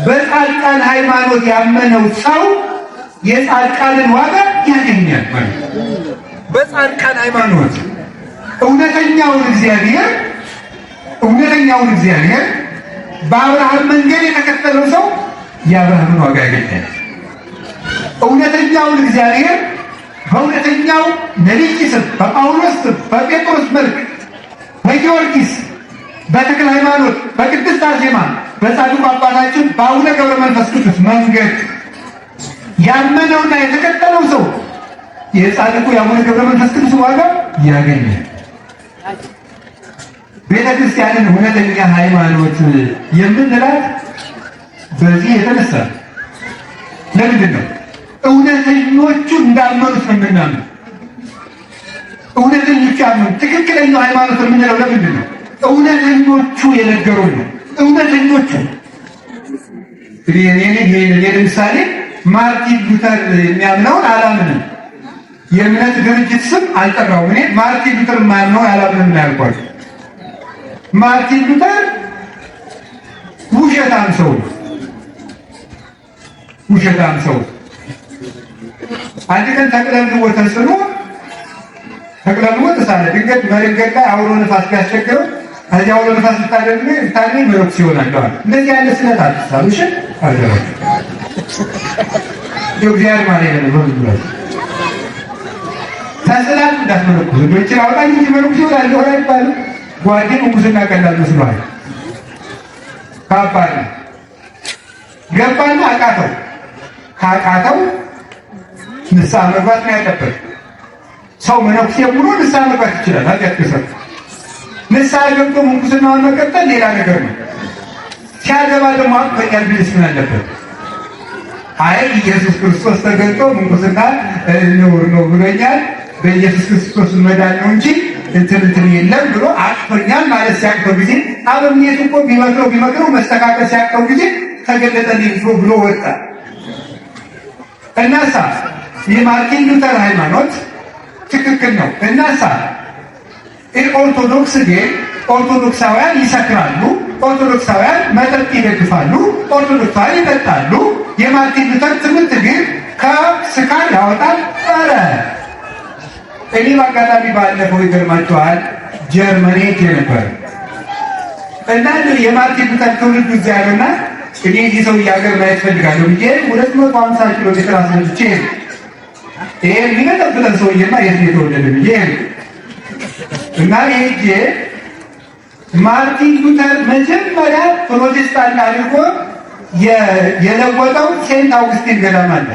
በጻድቃን ሃይማኖት ያመነው ሰው የጻድቃንን ዋጋ ያገኛል ማለት ነው። በጻድቃን ሃይማኖት እውነተኛውን እግዚአብሔር በአብርሃም መንገድ የተከተለው ሰው የአብርሃምን ዋጋ ያገኛል። እውነተኛውን እግዚአብሔር በእውነተኛው ነቢይ ስም በጳውሎስ ስም በጴጥሮስ መልክ በጊዮርጊስ በተክለ ሃይማኖት በቅድስት አርሴማ በጻድቁ አባታችን በአቡነ ገብረ መንፈስ ቅዱስ መንገድ ያመነውና የተከተለው ሰው የጻድቁ የአቡነ ገብረ መንፈስ ቅዱስ ዋጋ ያገኛል። ቤተ ክርስቲያንን እውነተኛ ሃይማኖት የምንላት በዚህ የተነሳ ለምንድን ነው? እውነተኞቹ እንዳመኑት ነው የምናምነው። እውነተኞቹ ያመኑ ትክክለኛው ሃይማኖት የምንለው ለምንድን ነው? እውነተኞቹ የነገሩን ነው። እውነተኞቹ ለምሳሌ ማርቲን ሉተር የሚያምነውን አላምንም። የእምነት ድርጅት ስም አልጠራውም። እኔ ማርቲን ሉተር የማያምነውን አላምንም ነው ያልኳቸው። ማርቲን ሉተር ውሸታም ሰው ነው። ውሸታም ሰው አንድ ቀን ተቅለብልቦ ተስኖ ተሳለ። ድንገት በድንገት ላይ አውሎ ነፋስ ቢያስቸግረው እዚያ አውሎ ነፋስ ስታገኝ መነኩሴ ይሆናል። እንደዚህ ያለ ስለት አትሳሉ። እሺ አልገባም። እግዚአብሔር ማለት ነው። በብዙ ተስላል እንዳትመነኩ ልጆችን አውጣኝ እንጂ መነኩሴ ይሆናል ሆነ አይባልም። ጓዴ ሙስና ቀላል መስሏል። ከባድ ገባና አቃተው። ካቃተው ንስሐ መግባት ነው ያለበት። ሰው መነኩሴ ብሎ ንስሐ መግባት ይችላል። አጥያት ንስሐ ገብቶ ሙስናውን መቀጠል ሌላ ነገር ነው። ሲያገባ ደግሞ አጥያት ቢልስ ምን አለበት? አይ ኢየሱስ ክርስቶስ ተገልጦ ሙስና ነውር ነው ብሎኛል፣ በኢየሱስ ክርስቶስ መዳን ነው እንጂ እንትን የለም ብሎ አጥቶኛል ማለት ሲያቅተው ጊዜ አበምኔቱ እኮ ቢመክረው መስተካከል ሲያቅተው ጊዜ ተገለጠልኝ ብሎ ወጣ። እናሳ የማርቲን ሉተር ሃይማኖት ትክክል ነው። እናሳ ኦርቶዶክስ ግን ኦርቶዶክሳውያን ይሰክራሉ፣ ኦርቶዶክሳውያን መጠጥ ይደግፋሉ፣ ኦርቶዶክሳውያን ይጠጣሉ። የማርቲን ሉተር ትምህርት ግን ከስካር ያወጣል። ኧረ እኔ በአጋጣሚ ባለፈው ይገርማችኋል ጀርመኒ ሄጄ ነበር እና የማርቲን ሉተር ትውልዱ እዚያ ያለና እኔ እዚህ ሰው እያገር ማየት ፈልጋለሁ ብዬ 250 ኪሎ ሜትር አስነድቼ ይሄ የሚመጠብለን ሰውዬማ የት ነው የተወለደ ብዬ እና ሄጄ ማርቲን ሉተር መጀመሪያ ፕሮቴስታንት አድርጎ የለወጠው ሴንት አውግስቲን ገዳም አለ።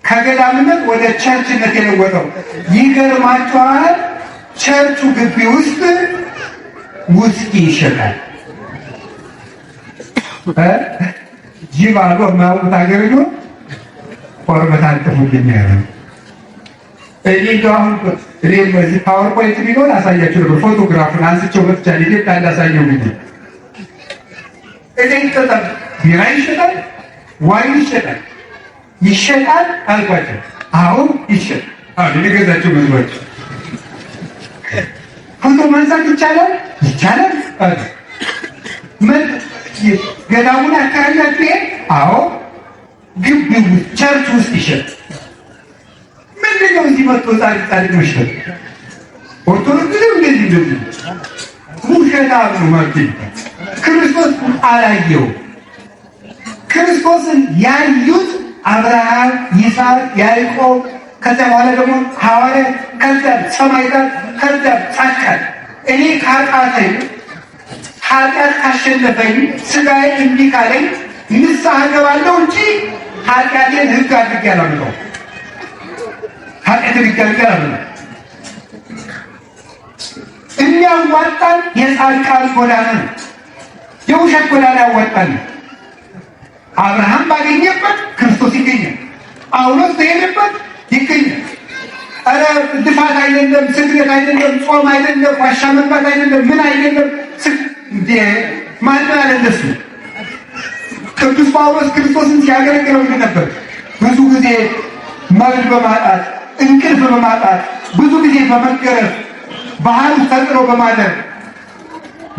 ከገዳምነት ወደ ቸርችነት የለወጠው ይገርማችኋል። ቸርቹ ግቢ ውስጥ ውስኪ ይሸጣል። ጂባሎ ማውጣት አገርዶ ቆርበታን ጥፉልኝ ያለ እኔ ጋር በዚህ ፓወርፖይንት ቢሆን አሳያችሁ ነበር። ፎቶግራፉን አንስቼው ብቻ ሊደት እንዳሳየው ብዬ እኔ ተጠብ ቢራ ይሸጣል፣ ዋይን ይሸጣል አልኳቸው። አሁን ይሸጣል። አሁን የገዛቸው መስሎች ፎቶ ማንሳት ይቻላል አለ። ገዳሙን አካባቢያችሁ ይሄ አዎ ግቢ ውስጥ ቸርች ውስጥ ይሸጥ። ምንድነው እዚህ መጥቶ ጻድቅ መሽፈት? ኦርቶዶክስ ነው እንደዚህ ውሸታም ነው ማለት ክርስቶስ አላየው። ክርስቶስን ያዩት አብርሃም፣ ይስሐቅ፣ ያዕቆብ ከዚያ በኋላ ደግሞ ሐዋርያት፣ ከዚያ ሰማዕታት፣ ከዚያ ጻድቃን። እኔ ካቃተኝ ኃጢአት ካሸነፈኝ ስጋዬ እምቢ ካለኝ ንስሐ እገባለሁ እንጂ ኃጢአቴን ሕግ አድርጌ አላመጣሁም። ኃጢአቴን ሕግ አድርጌ አላመጣሁም። የሚያዋጣን የጻድቃን ጎዳና ነው። የውሸት ጎዳና ያዋጣል። አብርሃም ባገኘበት ክርስቶስ ይገኛል። ጳውሎስ በሄደበት ይገኛል። ኧረ ድፋት አይደለም፣ ስግደት አይደለም፣ ጾም አይደለም፣ ዋሻ መግባት አይደለም፣ ምን አይደለም። ማን አለ እንደሱ? ቅዱስ ጳውሎስ ክርስቶስን ሲያገለግለው ነበር። ብዙ ጊዜ መብል በማጣት እንቅልፍ በማጣት ብዙ ጊዜ በመገረፍ ባህር ተጥሎ በማደር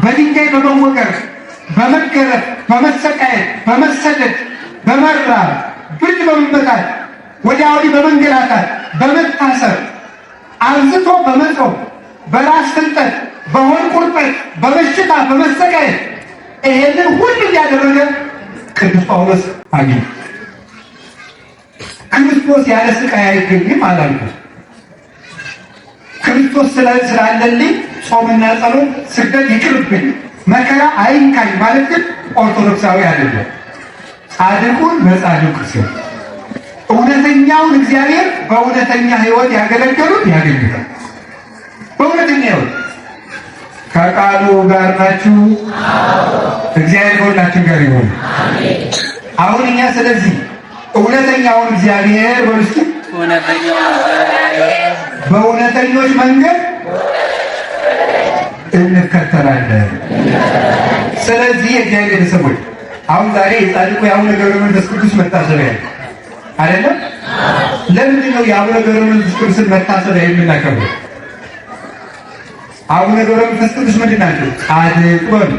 በድንጋይ በመወገር በመገረፍ በመሰቃየት በመሰደድ በመራብ ብርድ በመመታት ወዲያ ወዲህ በመንገላታት በመታሰር አብዝቶ በመጾም በራስ ፍልጠት በሆድ ቁርጠት በበሽታ በመሰቃየት ይሄንን ሁሉ እያደረገ ቅዱስ ጳውሎስ አግኝ ክርስቶስ ያለ ስቃይ አይገኝም አላልኩም። ክርስቶስ ስላለልኝ ጾምና ጸሎት ስግደት ይቅርብኝ መከራ አይንካኝ ማለት ግን ኦርቶዶክሳዊ አይደለም። ጻድቁን በጻድቁ ሲሆን እውነተኛውን እግዚአብሔር በእውነተኛ ሕይወት ያገለገሉት ያገኙታል። በእውነተኛ ሕይወት ከቃሉ ጋር ናችሁ። እግዚአብሔር ከሁላችን ጋር ይሁን። አሁን እኛ ስለዚህ እውነተኛውን እግዚአብሔር ወልስ በእውነተኞች መንገድ እንከተላለን። ስለዚህ የእግዚአብሔር ቤተሰቦች አሁን ዛሬ የጻድቁ የአቡነ ገብረ መንፈስ ቅዱስ መታሰቢያ አይደለም? ለምንድን ነው የአቡነ ገብረ መንፈስ ቅዱስን መታሰቢያ የምናከብረው? አቡነ ገብረ መንፈስ ቅዱስ ምንድን ናቸው? ጻድቅ በሉ።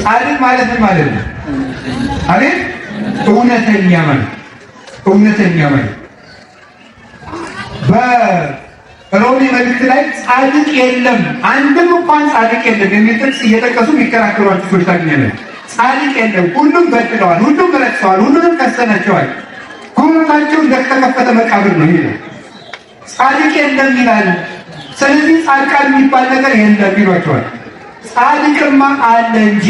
ጻድቅ ማለት ምን ማለት ነው? አቤት እውነተኛ ማለት እውነተኛ ማለት በሮሜ መልእክት ላይ ጻድቅ የለም አንድም እንኳን ጻድቅ የለም የሚል ጥቅስ እየጠቀሱ የሚከራከሯቸው ሰዎች ታገኛለን። ጻድቅ የለም፣ ሁሉም በድለዋል፣ ሁሉም ረክሰዋል፣ ሁሉንም ከሰናቸዋል፣ ጉልበታቸው እንደተከፈተ መቃብር ነው የሚለው። ጻድቅ የለም ይላል። ስለዚህ ጻድቃን የሚባል ነገር የለም ይሏቸዋል። ጻድቅማ አለ እንጂ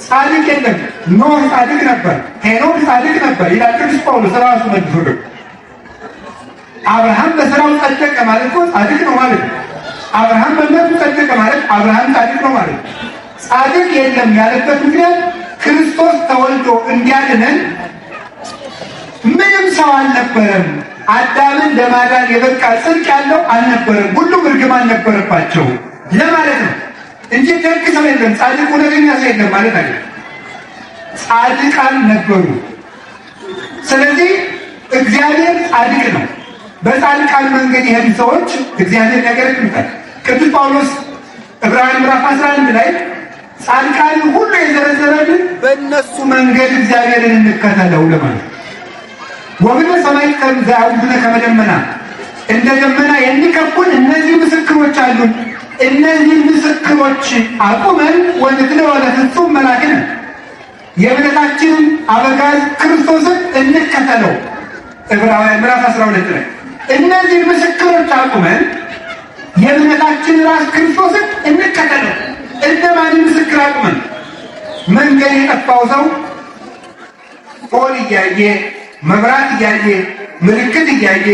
ጻድቅ የለም። ኖህ ጻድቅ ነበር፣ ሄኖክ ጻድቅ ነበር ይላል ቅዱስ ጳውሎስ ራሱ መልሶ። አብርሃም በስራው ጸደቀ ማለት እኮ ጻድቅ ነው ማለት ነው። አብርሃም በእምነቱ ጸደቀ ማለት አብርሃም ጻድቅ ነው ማለት ነው። ጻድቅ የለም ያለበት ምክንያት ክርስቶስ ተወልዶ እንዲያድነን ምንም ሰው አልነበረም። አዳምን ለማዳን የበቃ ጽድቅ ያለው አልነበረም። ሁሉም እርግማን ነበረባቸው ለማለት ነው እንጂ ደግ ሰው የለም፣ ጻድቅ እውነተኛ ሰው የለም ማለት አይደለም። ጻድቃን ነበሩ። ስለዚህ እግዚአብሔር ጻድቅ ነው። በጻድቃን መንገድ የሄዱ ሰዎች እግዚአብሔር ያገለግሉታል። ቅዱስ ጳውሎስ ዕብራውያን ምዕራፍ 11 ላይ ጻድቃን ሁሉ የዘረዘረልን በእነሱ መንገድ እግዚአብሔርን እንከተለው ለማለት ወብነ ሰማይ ከዛውድነ ከመደመና እንደ ደመና የሚከቡን እነዚህ ምስክሮች አሉን። እነዚህ ምስክሮች አቁመን ወንድነ ወደ ፍጹም መላክን የእምነታችንን አበጋዝ ክርስቶስን እንከተለው። ዕብራውያን ምዕራፍ 12 ላይ እነዚህ ምስክሮች አቁመን የእምነታችን ራስ ክርስቶስን እንከተለው። እንደማን ምስክር አቁመን? መንገድ የጠፋው ሰው ፖል እያየ መብራት እያየ ምልክት እያየ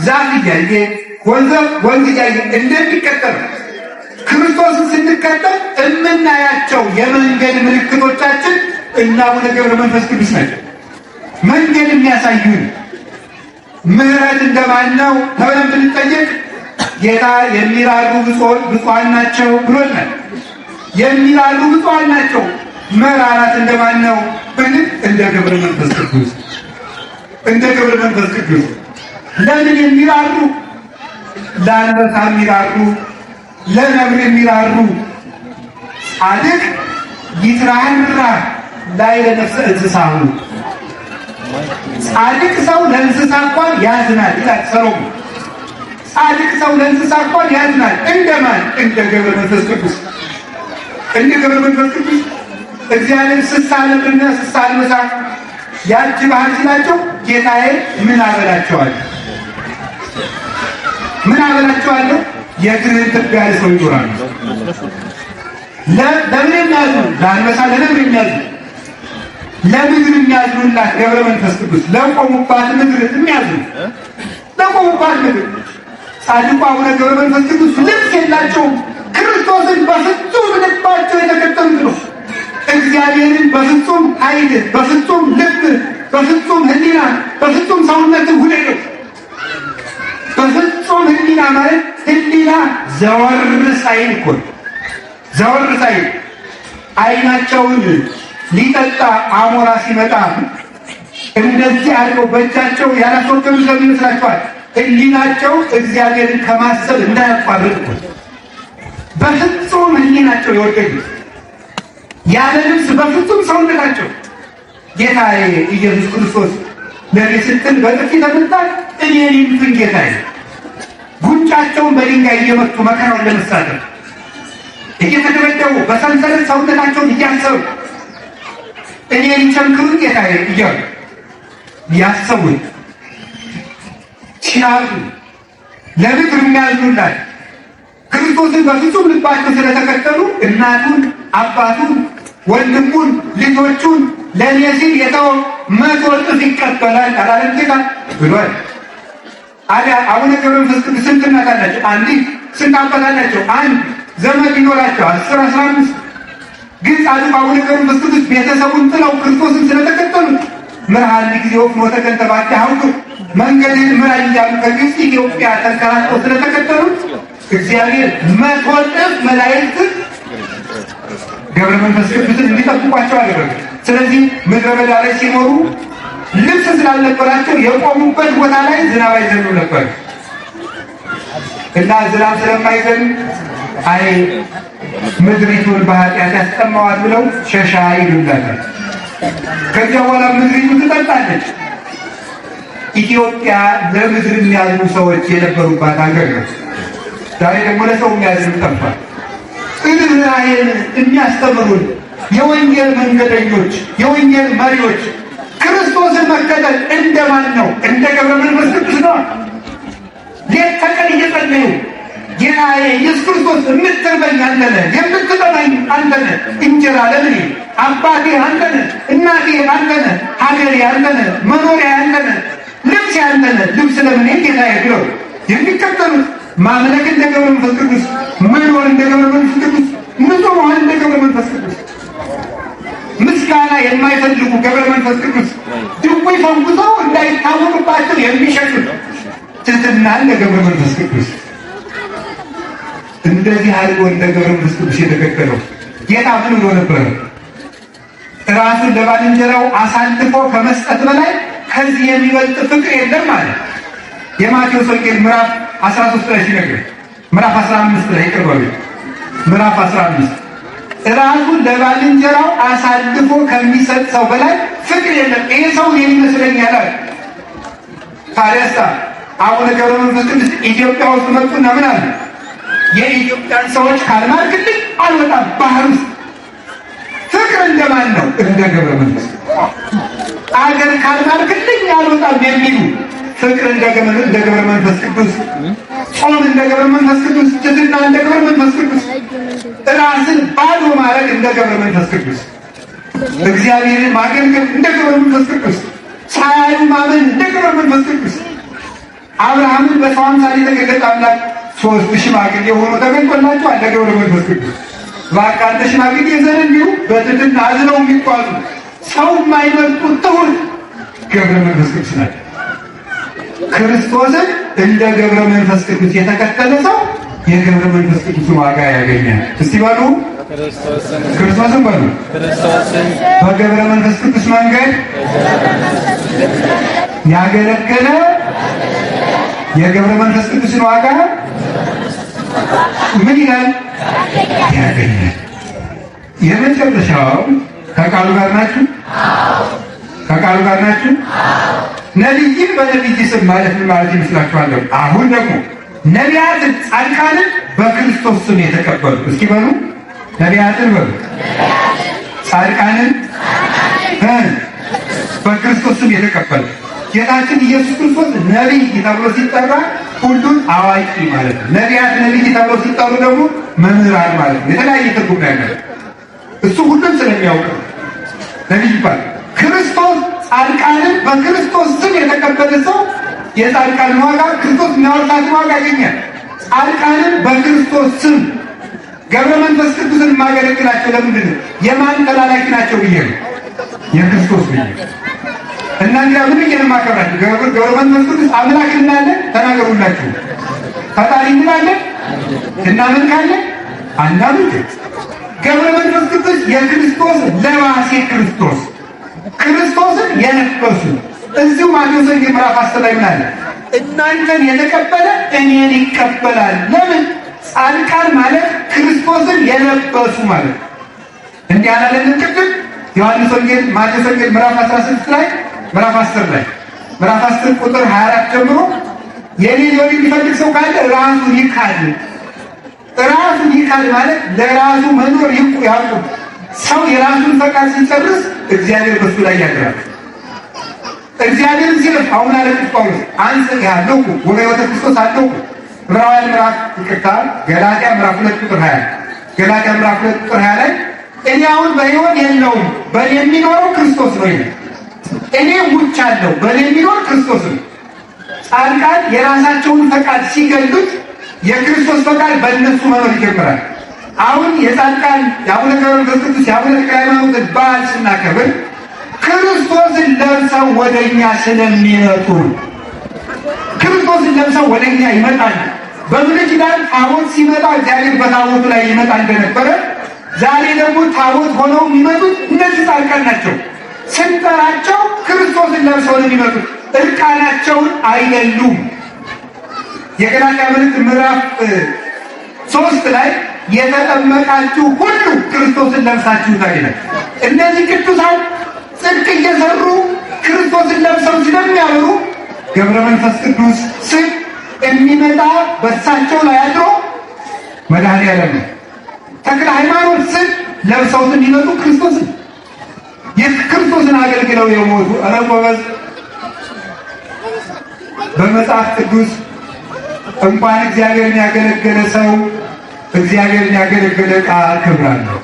ዛፍ እያየ ወንዝ እያየ እንደሚከተል ክርስቶስን ስንከተል የምናያቸው የመንገድ ምልክቶቻችን እና አቡነ ገብረ መንፈስ ቅዱስ ናቸው። መንገድ የሚያሳዩን ምሕረት እንደማን ነው ተብለን ብንጠየቅ ጌታ የሚራሩ ብፁዓን ናቸው ብሎናል። የሚራሩ ብፁዓን ናቸው። መራራት እንደማን ነው ብንል እንደ ገብረ መንፈስ ቅዱስ እንደ ገብረ መንፈስ ቅዱስ። ለምን የሚራሩ? ለአንበሳ የሚራሩ፣ ለነብር የሚራሩ። ጻድቅ ይትራራ ላይ ለነፍሰ እንስሳሁ። ጻድቅ ሰው ለእንስሳ እንኳን ያዝናል ይላል ሰሎሞን። ጻድቅ ሰው ለእንስሳ እንኳን ያዝናል። እንደማን? እንደ ገብረ መንፈስ ቅዱስ። እንደ ገብረ መንፈስ ቅዱስ እግዚአብሔር ስሳ ነብርና ስሳ አንበሳ ያንቺ ባህል ሲላቸው ጌታዬ ምን አበላቸዋለሁ? ምን አበላቸዋለሁ? የእግርህን ትቢያ ልሰው ይኖራሉ። ለምን የሚያዙ? ለአንበሳ ለነብር የሚያዙ። ለምድር የሚያዝኑላት ገብረ መንፈስ ቅዱስ ለቆሙባት ምድር የሚያዝኑ ለቆሙባት ምድር ጻድቁ አቡነ ገብረ መንፈስ ቅዱስ ልብስ የላቸውም። ክርስቶስን በፍጹም ልባቸው የተከተሉት ነው። እግዚአብሔርን በፍጹም ኃይል፣ በፍጹም ልብ፣ በፍጹም ሕሊና፣ በፍጹም ሰውነት ውደዱት። በፍጹም ሕሊና ማለት ሕሊና ዘወር ሳይል እኮ ዘወር ሳይል ዓይናቸውን ሊጠጣ አሞራ ሲመጣ እንደዚህ አድርገው በእጃቸው ያላስወገዱ ሰው ይመስላችኋል? ሕሊናቸው እግዚአብሔርን ከማሰብ እንዳያቋርጥ እኮ በፍጹም ሕሊናቸው የወደዱት ያለ ልብስ በፍጹም ሰውነታቸው ጌታዬ ኢየሱስ ክርስቶስ ለኔ ስትል በጥፊ ተመታ፣ እኔን ይምቱኝ ጌታዬ። ጉንጫቸውን በድንጋይ እየመቱ መከራውን ለመሳተፍ እየተደበደቡ በሰንሰለት ሰውነታቸውን እያሰሩ እኔን ይቸንክሩኝ ጌታዬ እያሉ ያሰቡኝ ሲያዙ ለምድር የሚያዝኑላት ክርስቶስን በፍጹም ልባቸው ስለተከተሉ እናቱን፣ አባቱን፣ ወንድሙን፣ ልጆቹን ለእኔ ሲል የተወ 100 እጥፍ ይቀበላል አላለም ጌታ ብሏል። አዲያ አቡነ ገብረ መንፈስ ቅዱስ ስንት እናት አላቸው? አንዲት። ስንት አባት አላቸው? አንድ። ዘመድ ይኖራቸው 10 15። ግን ጻድቁ አቡነ ገብረ መንፈስ ቅዱስ ቤተሰቡን ጥለው ክርስቶስን ስለተከተሉት ምርሃን ጊዜ ወፍኖተ ከንተባቲ ሀውቁ መንገድን ምራኝ እያሉ ከግብፅ ኢትዮጵያ ተንከራተው ስለተከተሉት እግዚአብሔር 100 እጥፍ መላእክት ገብረ መንፈስ ቅዱስን እንዲጠብቋቸው አደረገ። ስለዚህ ምድረ በዳ ላይ ሲኖሩ ልብስ ስላልነበራቸው የቆሙበት ቦታ ላይ ዝናብ አይዘንብ ነበር እና ዝናብ ስለማይዘንብ አይ ምድሪቱን በኃጢአት ያስጠማዋት ብለው ሸሻ ይሉላታል። ከዚያ በኋላ ምድሪቱ ትጠጣለች። ኢትዮጵያ ለምድር የሚያዝኑ ሰዎች የነበሩባት ሀገር ነው። ዛሬ ደግሞ ለሰው የሚያዝኑ ጠፋል። ርኅራኄን የሚያስተምሩን የወንጌል መንገደኞች፣ የወንጌል መሪዎች ክርስቶስን መከተል እንደማን ነው? እንደ ገብረ መንፈስ ቅዱስ ነው። ሌት ተቀን እየጸለዩ ጌታዬ ኢየሱስ ክርስቶስ የምትርበኝ አንተ ነህ፣ የምትጠማኝ አንተ ነህ፣ እንጀራ ለምኔ፣ አባቴ አንተ ነህ፣ እናቴ አንተ ነህ፣ ሀገሬ አንተ ነህ፣ መኖሪያ አንተ ነህ፣ ልብስ አንተ ነህ፣ ልብስ ለምኔ ጌታዬ ብለው የሚከተሉት ማምለክ እንደ ገብረ መንፈስ ቅዱስ፣ መኖር እንደ ገብረ መንፈስ ቅዱስ፣ ንጹሕ መሆን እንደ ገብረ መንፈስ ቅዱስ፣ ምስጋና የማይፈልጉ ገብረ መንፈስ ቅዱስ፣ ድውይ ፈውሰው እንዳይታወቅባቸው የሚሸሹት ትሕትና እንደ ገብረ መንፈስ ቅዱስ። እንደዚህ አድርጎ እንደ ገብረ መንፈስ ቅዱስ የተከተለው ጌታ ምን ብሎ ነበረ? ራሱን ለባልንጀራው አሳልፎ ከመስጠት በላይ ከዚህ የሚበልጥ ፍቅር የለም ማለት የማቴዎስ ወንጌል ምዕራፍ 13 ላይ ሲነግር ምዕራፍ 15 ላይ ይቀርባል። ምዕራፍ 15 ራሱን ለባልንጀራው አሳልፎ ከሚሰጥ ሰው በላይ ፍቅር የለም። ይሄ ሰው እኔን ይመስለኛል አለ። ታዲያስ አቡነ ገብረ መንፈስ ቅዱስ ኢትዮጵያ ውስጥ መጡና ምን አሉ? የኢትዮጵያን ሰዎች ካልማርክልኝ አልወጣም ባህር ውስጥ። ፍቅር እንደማን ነው? እንደ ገብረ መንፈስ አገር ካልማርክልኝ አልወጣም የሚሉ ፍቅር እንደ ገብረ መንፈስ ቅዱስ፣ ጾም እንደ ገብረ መንፈስ ቅዱስ፣ ትሕትና እንደ ገብረ መንፈስ ቅዱስ፣ ራስን ባዶ ማድረግ እንደ ገብረ መንፈስ ቅዱስ፣ እግዚአብሔርን ማገልገል እንደ ገብረ መንፈስ ቅዱስ፣ ሳያዩ ማመን እንደ ገብረ መንፈስ ቅዱስ። አብርሃምን በሰው አምሳል የተገለጠ አምላክ 3 ሽማግሌ ሆኖ ተገልጦላቸው እንደ ገብረ መንፈስ ቅዱስ። እባክህ አንተ ሽማግሌ ዘር እንዲሁ በትሕትና አዝነው የሚጓዙ ሰው የማይመርጡ ትሁት ገብረ መንፈስ ቅዱስ ናቸው። ክርስቶስን እንደ ገብረ መንፈስ ቅዱስ የተከተለ ሰው የገብረ መንፈስ ቅዱስን ዋጋ ያገኛል። እስቲ በሉ ክርስቶስን በሉ። በገብረ መንፈስ ቅዱስ መንገድ ያገለገለ የገብረ መንፈስ ቅዱስን ዋጋ ምን ይላል? ያገኛል። የመጨረሻው ከቃሉ ጋር ናችሁ? ከቃሉ ጋር ናችሁ? ነቢይን በነቢይ ስም ማለት ምን ማለት ይመስላችኋል? አሁን ደግሞ ነቢያትን፣ ጻድቃንን በክርስቶስ ስም የተቀበሉ እስኪ በሉ። ነቢያትን በሉ፣ ጻድቃንን በክርስቶስ ስም የተቀበሉ። ጌታችን ኢየሱስ ክርስቶስ ነቢይ ተብሎ ሲጠራ ሁሉን አዋቂ ማለት ነው። ነቢያት ነቢይ ተብሎ ሲጠሩ ደግሞ መምህራን ማለት ነው። የተለያየ ትርጉም ያለው እሱ ሁሉም ስለሚያውቅ ነቢይ ይባላል። ጻድቃንን በክርስቶስ ስም የተቀበለ ሰው የጻድቃንን ዋጋ ክርስቶስ የሚያወርሳትን ዋጋ ያገኛል። ጻድቃንን በክርስቶስ ስም ገብረ መንፈስ ቅዱስን የማገለግላቸው ለምንድን ነው? የማን ተላላኪ ናቸው ብዬ ነው? የክርስቶስ ብዬ እና እንግዲያ ምን ብዬ ነው የማከብራቸው? ገብረ መንፈስ ቅዱስ አምላክ እንዳለን ተናገሩላችሁ። ፈጣሪ እንዳለን እናመልካለን አናምልክ። ገብረ መንፈስ ቅዱስ የክርስቶስ ለባሴ ክርስቶስን የለበሱ እዚሁ ማቴዎስ ወንጌል ምዕራፍ 10 ላይ ምን አለ? እናንተን የተቀበለ እኔን ይቀበላል። ለምን? ጻድቃን ማለት ክርስቶስን የለበሱ ማለት እንዲህ አላለንም? ቅድም ዮሐንስ ወንጌል ማቴዎስ ወንጌል ምዕራፍ 16 ላይ ምዕራፍ 10 ቁጥር 24 ጀምሮ የኔ ሊሆን የሚፈልግ ሰው ካለ ራሱን ይካድ ማለት ለራሱ መኖር ያውቁ። ሰው የራሱን ፈቃድ ሲጨርስ እግዚአብሔር በሱ ላይ ያድራል። እግዚአብሔር ሲልፍ አሁን አለ ቅዱስ ጳውሎስ አንተ ያለው ወበሕይወተ ክርስቶስ አለው ዕብራውያን ምዕራፍ ገላትያ ምዕራፍ 2 ቁጥር 20 ገላትያ ምዕራፍ 2 ቁጥር 20 ላይ እኔ አሁን በሕይወት የለውም በእኔ የሚኖረው ክርስቶስ ነው ይላል። እኔ ሙቻለሁ በእኔ የሚኖር ክርስቶስ ነው። ጻድቃን የራሳቸውን ፈቃድ ሲገሉት የክርስቶስ ፈቃድ በእነሱ መኖር ይጀምራል። አሁን የጻድቃን የአቡነ ገብረ መንፈስ ቅዱስ የአቡነ ተክለ ሃይማኖት በዓል ስናከብር ክርስቶስን ለብሰው ወደኛ ስለሚመጡ ክርስቶስን ለብሰው ወደኛ ይመጣል። በብሉይ ኪዳን ታቦት ሲመጣ እግዚአብሔር በታቦቱ ላይ ይመጣ እንደነበረ ዛሬ ደግሞ ታቦት ሆነው የሚመጡት እነዚህ ጻድቃን ናቸው። ስንጠራቸው ክርስቶስን ለብሰው ነው የሚመጡት፣ እርቃናቸውን አይደሉም። የገላትያ መልእክት ምዕራፍ 3 ላይ የተጠመቃችሁ ሁሉ ክርስቶስን ለብሳችሁ ታገኛል። እነዚህ ቅዱሳን ጽድቅ እየሰሩ ክርስቶስን ለብሰው ስለሚያበሩ ገብረ መንፈስ ቅዱስ ስም የሚመጣ በእሳቸው ላይ አድሮ መድኃኔዓለም ነው። ተክለ ሃይማኖት ስም ለብሰው የሚመጡ ክርስቶስን አገልግለው የሞቱ ኧረ ጎበዝ! በመጽሐፍ ቅዱስ እንኳን እግዚአብሔርን ያገለገለ ሰው እግዚአብሔርን ያገለገለ ዕቃ ክብር አለው።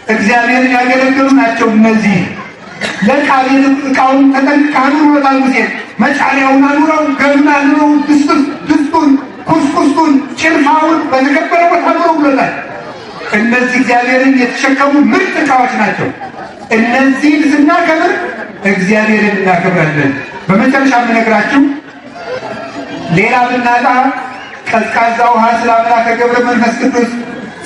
እግዚአብሔርን ያገለገሉ ናቸው እነዚህ። ለቃቤል ዕቃውን ተጠንቅቀህ አኑሮታል ሙሴ። መጫሪያውን አኑረው፣ ገሉን አኑረው፣ ድስቱን፣ ኩስኩስቱን፣ ጭልፋውን በተከበረ ቦታ አኑረው ብሎታል። እነዚህ እግዚአብሔርን የተሸከሙ ምርጥ ዕቃዎች ናቸው። እነዚህን ስናከብር እግዚአብሔርን እናከብራለን። በመጨረሻ የምነግራችሁ ሌላ ብናጣ ቀዝቃዛ ውሃ ስለ አምላከ ገብረ መንፈስ ቅዱስ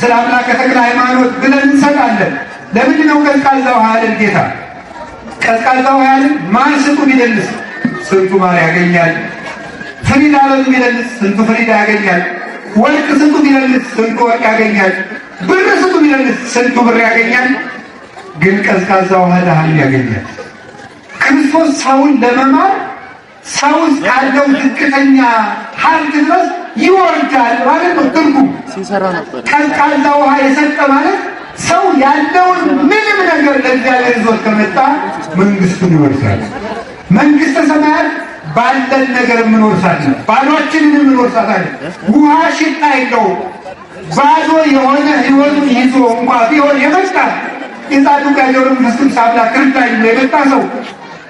ስለ አምላከ ተክለ ሃይማኖት ብለን እንሰጣለን። ለምንድን ነው ቀዝቃዛ ውሃ ያለን ጌታ? ቀዝቃዛ ውሃ ያለን ማር ስጡ ቢለንስ ስንቱ ማር ያገኛል። ፍሪዳ በሉ ቢለንስ ስንቱ ፍሪዳ ያገኛል። ወርቅ ስጡ ቢለንስ ስንቱ ወርቅ ያገኛል። ብር ስጡ ቢለንስ ስንቱ ብር ያገኛል። ግን ቀዝቃዛ ውሃ ለሃም ያገኛል። ክርስቶስ ሰውን ለመማር ሰው ካለው ዝቅተኛ ሀብት ድረስ ይወርዳል ማለት ነው ትርጉም። ቀዝቃዛ ውሃ የሰጠ ማለት ሰው ያለውን ምንም ነገር ለእግዚአብሔር ይዞት ከመጣ መንግስቱን ይወርሳል። መንግስተ ሰማያት ባለን ነገር የምንወርሳለን፣ ባዶችንን የምንወርሳታለን። ውሃ ሽታ የለውም። ባዶ የሆነ ህይወቱን ይዞ እንኳ ቢሆን የመጣ የጻድቁ ገብረ መንፈስ ቅዱስ አምላክ ክርስቲያን ብሎ የመጣ ሰው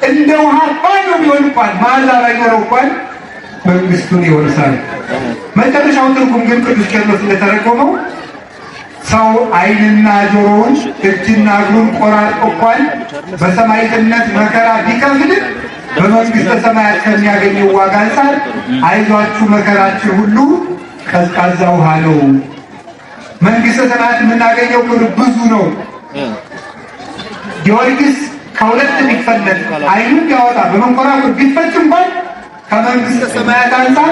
እንደ ውሃ ባዶ ቢሆን እንኳን መዓዛ ባይኖረው እንኳን መንግስቱን ይወርሳል። መጨረሻው ትርጉም ግን ቅዱስ ቄርሎስ እንደተረጎመው ሰው ዓይንና ጆሮውን እጅና እግሩን ቆራርጦ እንኳን በሰማዕትነት መከራ ቢከፍል በመንግስተ ሰማያት ከሚያገኘው ዋጋ አንጻር አይዟችሁ መከራችን ሁሉ ቀዝቃዛ ውሃ ነው። መንግስተ ሰማያት የምናገኘው ክብር ብዙ ነው። ጊዮርጊስ ከሁለት ቢፈለጥ ዓይኑን ቢያወጣ በመንኮራኩር ቢፈጭ እንኳን ከመንግስተ ሰማያት አንጻር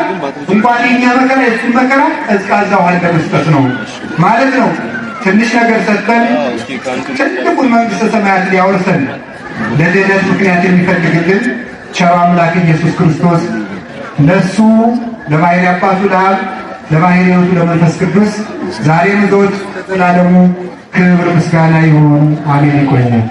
እንኳን የኛ መከራ የእሱን መከራ ቀዝቃዛ ውሃ እንደመስጠት ነው ማለት ነው። ትንሽ ነገር ሰጥተን ትልቁን መንግስተ ሰማያት ሊያወርሰን ለድኅነት ምክንያት የሚፈልግልን ቸር አምላክ ኢየሱስ ክርስቶስ ለሱ ለባሕርይ አባቱ ለአብ ለባሕርይ ሕይወቱ ለመንፈስ ቅዱስ ዛሬም ዘወትር ለዘላለሙ ክብር ምስጋና ይሁን። አሜን። ይቆየን።